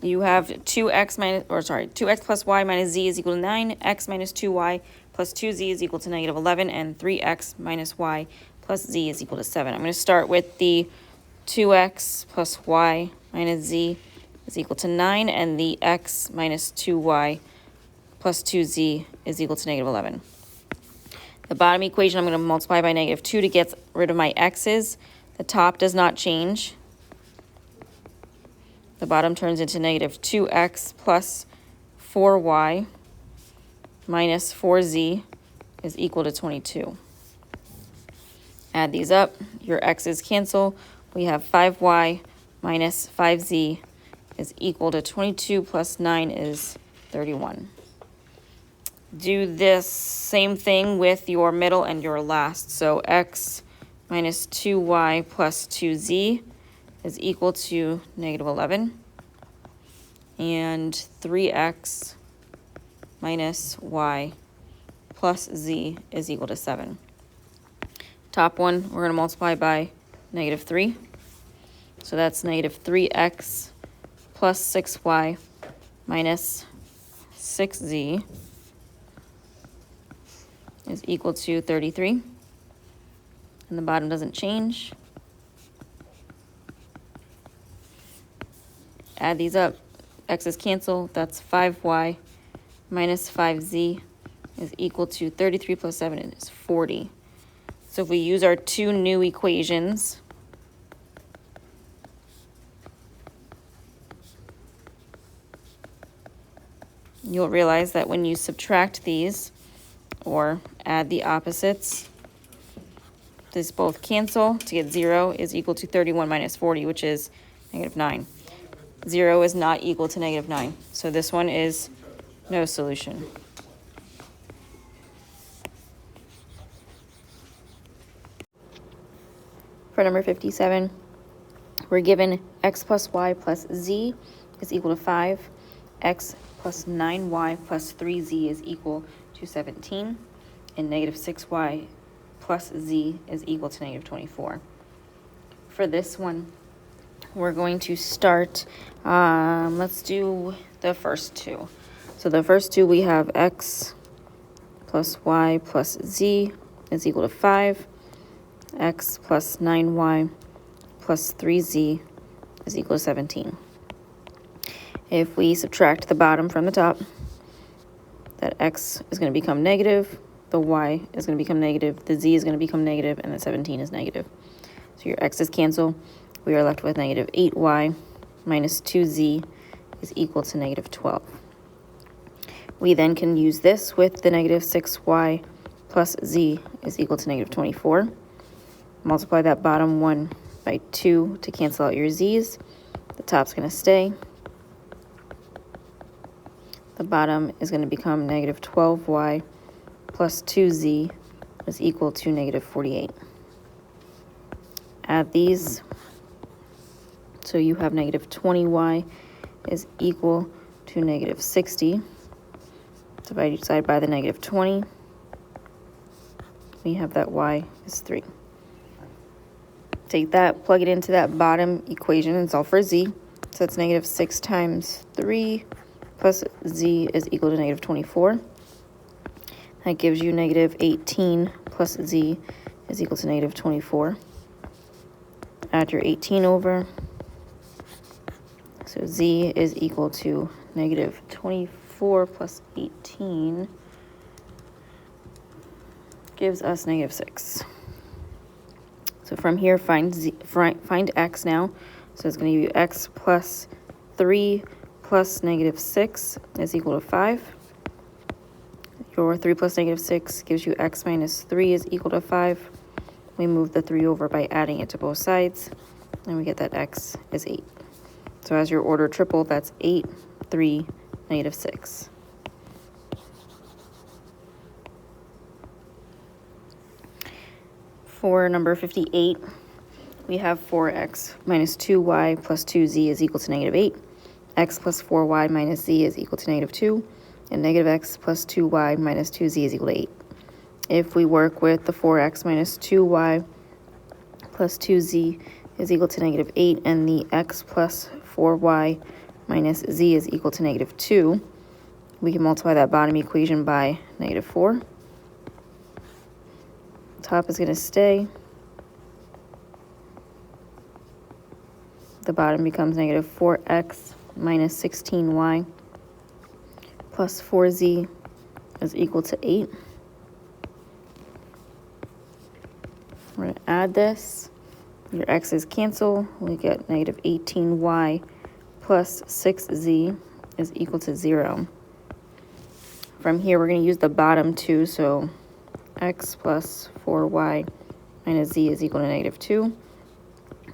you have 2x plus y minus z is equal to 9, x minus 2y plus 2z is equal to negative 11, and 3x minus y plus z is equal to 7. I'm going to start with the 2x plus y minus z is equal to 9, and the x minus 2y plus 2z is equal to negative 11. The bottom equation I'm going to multiply by negative 2 to get rid of my x's. The top does not change. The bottom turns into negative 2x plus 4y minus 4z is equal to 22. Add these up. Your x's cancel. We have 5y minus 5z is equal to 22 plus 9 is 31. Do this same thing with your middle and your last. So x minus 2y plus 2z is equal to negative 11. And 3x minus y plus z is equal to 7. Top one, we're going to multiply by negative 3. So that's negative 3x plus 6y minus 6z is equal to 33. And the bottom doesn't change. Add these up. X's cancel. That's 5y minus 5z is equal to 33 plus 7 is 40. So if we use our two new equations, you'll realize that when you subtract these or add the opposites, these both cancel. To get 0 is equal to 31 minus 40, which is negative 9. 0 is not equal to negative 9. So this one is no solution. For number 57, we're given x plus y plus z is equal to 5, x plus 9y plus 3z is equal to 17, and negative 6y plus z is equal to negative 24. For this one, we're going to start, let's do the first two. So the first two, we have x plus y plus z is equal to 5, x plus 9y plus 3z is equal to 17. If we subtract the bottom from the top, that x is going to become negative, the y is going to become negative, the z is going to become negative, and the 17 is negative. So your x's cancel. We are left with negative 8y minus 2z is equal to negative 12. We then can use this with the negative 6y plus z is equal to negative 24. Multiply that bottom one by 2 to cancel out your z's. The top's going to stay. The bottom is going to become negative 12y plus 2z is equal to negative 48. Add these. So you have negative 20y is equal to negative 60. Divide each side by the negative 20. We have that y is 3. Take that, plug it into that bottom equation, and solve for z. So it's negative 6 times 3 plus z is equal to negative 24. That gives you negative 18 plus z is equal to negative 24. Add your 18 over. So z is equal to negative 24 plus 18 gives us negative 6. So from here, find x now. So it's going to give you x plus 3 plus negative 6 is equal to 5. Your 3 plus negative 6 gives you x minus 3 is equal to 5. We move the 3 over by adding it to both sides, and we get that x is 8. So as your order triple, that's 8, 3, negative 6. For number 58, we have 4x minus 2y plus 2z is equal to negative 8. X plus 4y minus z is equal to negative 2. And negative x plus 2y minus 2z is equal to 8. If we work with the 4x minus 2y plus 2z is equal to negative 8, and the x plus 4y minus z is equal to negative 2, we can multiply that bottom equation by negative 4. Top is going to stay. The bottom becomes negative 4x minus 16y plus 4z is equal to 8. We're going to add this. Your x's cancel. We get negative 18y plus 6z is equal to 0. From here, we're going to use the bottom two, so x plus 4y minus z is equal to negative 2.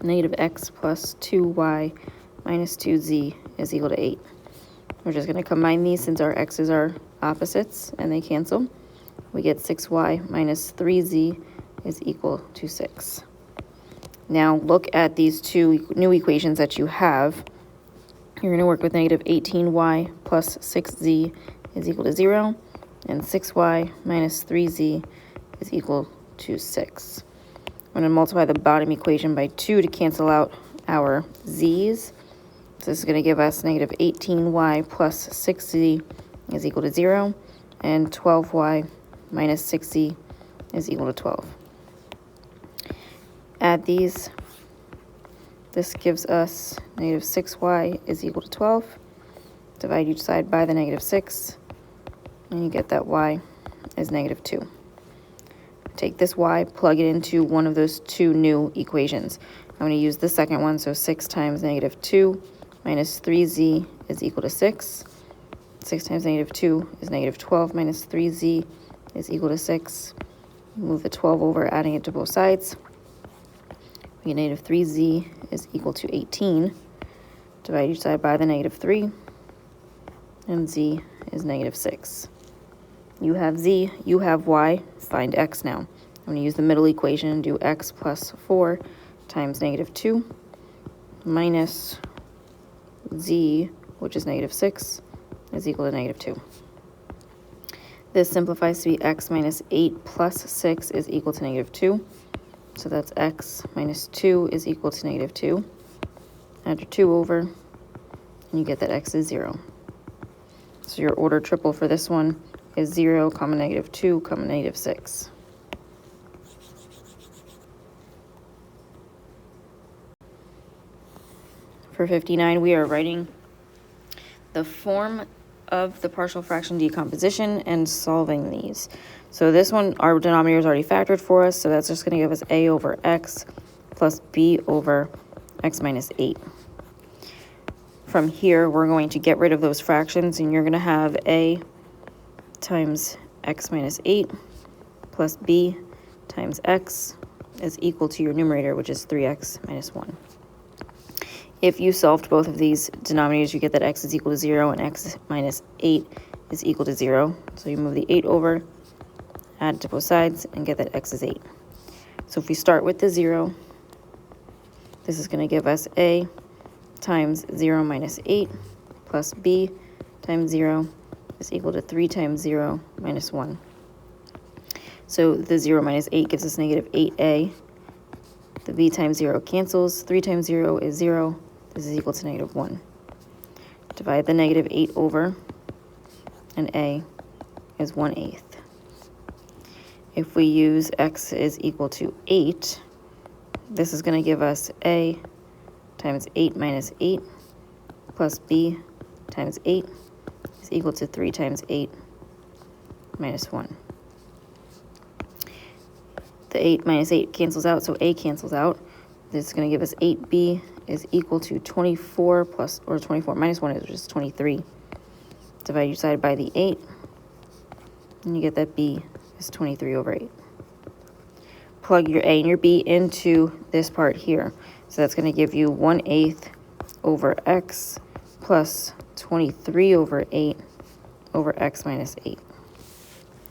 Negative x plus 2y minus 2z is equal to 8. We're just going to combine these since our x's are opposites and they cancel. We get 6y minus 3z is equal to 6. Now look at these two new equations that you have. You're going to work with negative 18y plus 6z is equal to 0, and 6y minus 3z is equal to 6. I'm going to multiply the bottom equation by 2 to cancel out our z's. So this is going to give us negative 18y plus 6z is equal to 0, and 12y minus 6z is equal to 12. Add these. This gives us negative 6y is equal to 12. Divide each side by the negative 6, and you get that y is negative 2. Take this y, plug it into one of those two new equations. I'm going to use the second one, so 6 times negative 2 minus 3z is equal to 6. 6 times negative 2 is negative 12 minus 3z is equal to 6. Move the 12 over, adding it to both sides. We get negative 3z is equal to 18. Divide each side by the negative 3. And z is negative 6. You have z, you have y. Find x now. I'm going to use the middle equation and do x plus 4 times negative 2 minus z, which is negative 6, is equal to negative 2. This simplifies to be x minus 8 plus 6 is equal to negative 2. So that's x minus 2 is equal to negative 2. Add your 2 over, and you get that x is 0. So your order triple for this one is 0, negative 2, negative 6. For 59, we are writing the form of the partial fraction decomposition and solving these. So this one, our denominator is already factored for us, so that's just going to give us a over x plus b over x minus 8. From here, we're going to get rid of those fractions, and you're going to have a times x minus 8 plus b times x is equal to your numerator, which is 3x minus 1. If you solved both of these denominators, you get that x is equal to 0 and x minus 8 is equal to 0. So you move the 8 over, add it to both sides, and get that x is 8. So if we start with the 0, this is going to give us a times 0 minus 8 plus b times 0 is equal to 3 times 0 minus 1. So the 0 minus 8 gives us negative 8a. The b times 0 cancels. 3 times 0 is 0. This is equal to negative 1. Divide the negative 8 over, and a is 1/8. If we use x is equal to 8, this is going to give us a times 8 minus 8 plus b times 8 is equal to 3 times 8 minus 1. The 8 minus 8 cancels out, so a cancels out. This is going to give us 8b is equal to 24 plus, or 24 minus 1 is just 23. Divide each side by the 8, and you get that b is 23 over 8. Plug your a and your b into this part here. So that's going to give you 1/8 over x plus 23 over 8 over x minus 8.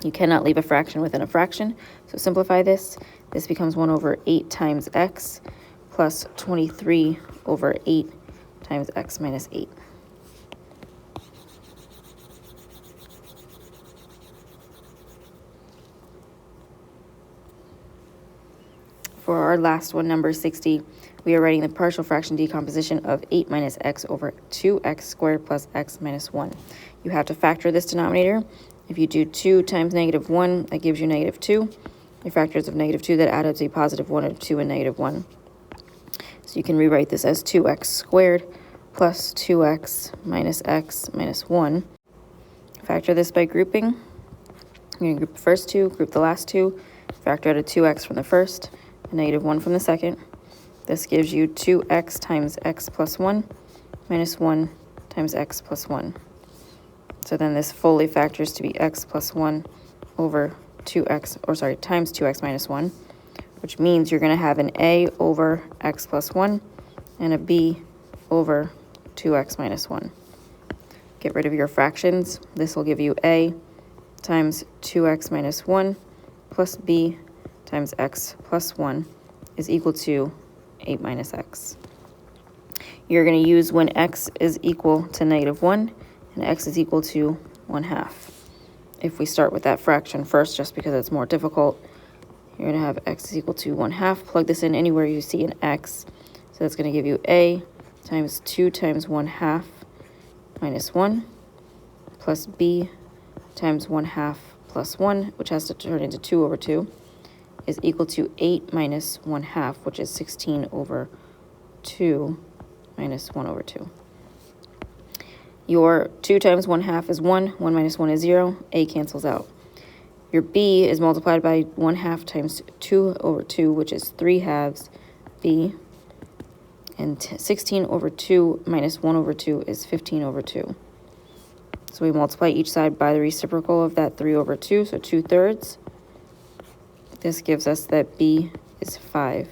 You cannot leave a fraction within a fraction, so simplify this. This becomes 1 over 8 times x plus 23 over 8 times x minus 8. For our last one, number 60, we are writing the partial fraction decomposition of 8 minus x over 2x squared plus x minus 1. You have to factor this denominator. If you do 2 times negative 1, that gives you negative 2. Your factors of negative 2 that add up to a positive 1 and 2 and negative 1. So you can rewrite this as 2x squared plus 2x minus 1. Factor this by grouping. You're going to group the first two, group the last two, factor out a 2x from the first, a negative 1 from the second. This gives you 2x times x plus 1 minus 1 times x plus 1. So then this fully factors to be x plus 1 over 2x, or sorry, times 2x minus 1, which means you're going to have an a over x plus 1 and a b over 2x minus 1. Get rid of your fractions. This will give you a times 2x minus 1 plus b times x plus 1 is equal to 8 minus x. You're going to use when x is equal to negative 1 and x is equal to 1/2. If we start with that fraction first, just because it's more difficult, you're going to have x is equal to 1/2. Plug this in anywhere you see an x. So that's going to give you a times 2 times 1/2 minus 1 plus b times 1/2 plus 1, which has to turn into 2 over 2, is equal to 8 minus 1/2, which is 16 over 2 minus 1 over 2. Your 2 times 1/2 is 1, 1 minus 1 is 0, a cancels out. Your b is multiplied by 1/2 times 2 over 2, which is 3/2 b, and 16 over 2 minus 1 over 2 is 15 over 2. So we multiply each side by the reciprocal of that 3 over 2, so 2/3. This gives us that b is 5.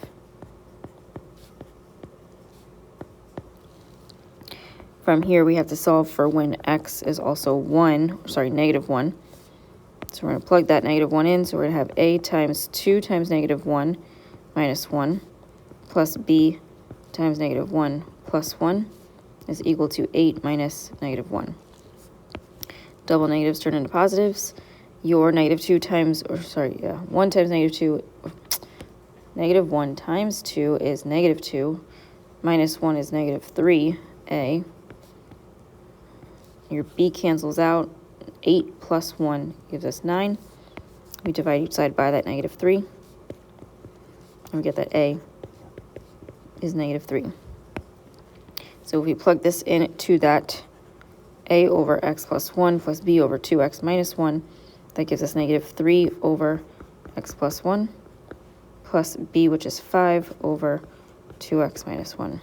From here, we have to solve for when x is also negative 1. So we're going to plug that negative 1 in. So we're going to have a times 2 times negative 1 minus 1 plus b times negative 1 plus 1 is equal to 8 minus negative 1. Double negatives turn into positives. Your negative 2 times, 1 times negative 2, negative 1 times 2 is negative 2, minus 1 is negative 3a. Your b cancels out. 8 plus 1 gives us 9. We divide each side by that negative 3. And we get that a is negative 3. So if we plug this in to that a over x plus 1 plus b over 2x minus 1, that gives us negative 3 over x plus 1 plus b, which is 5 over 2x minus 1.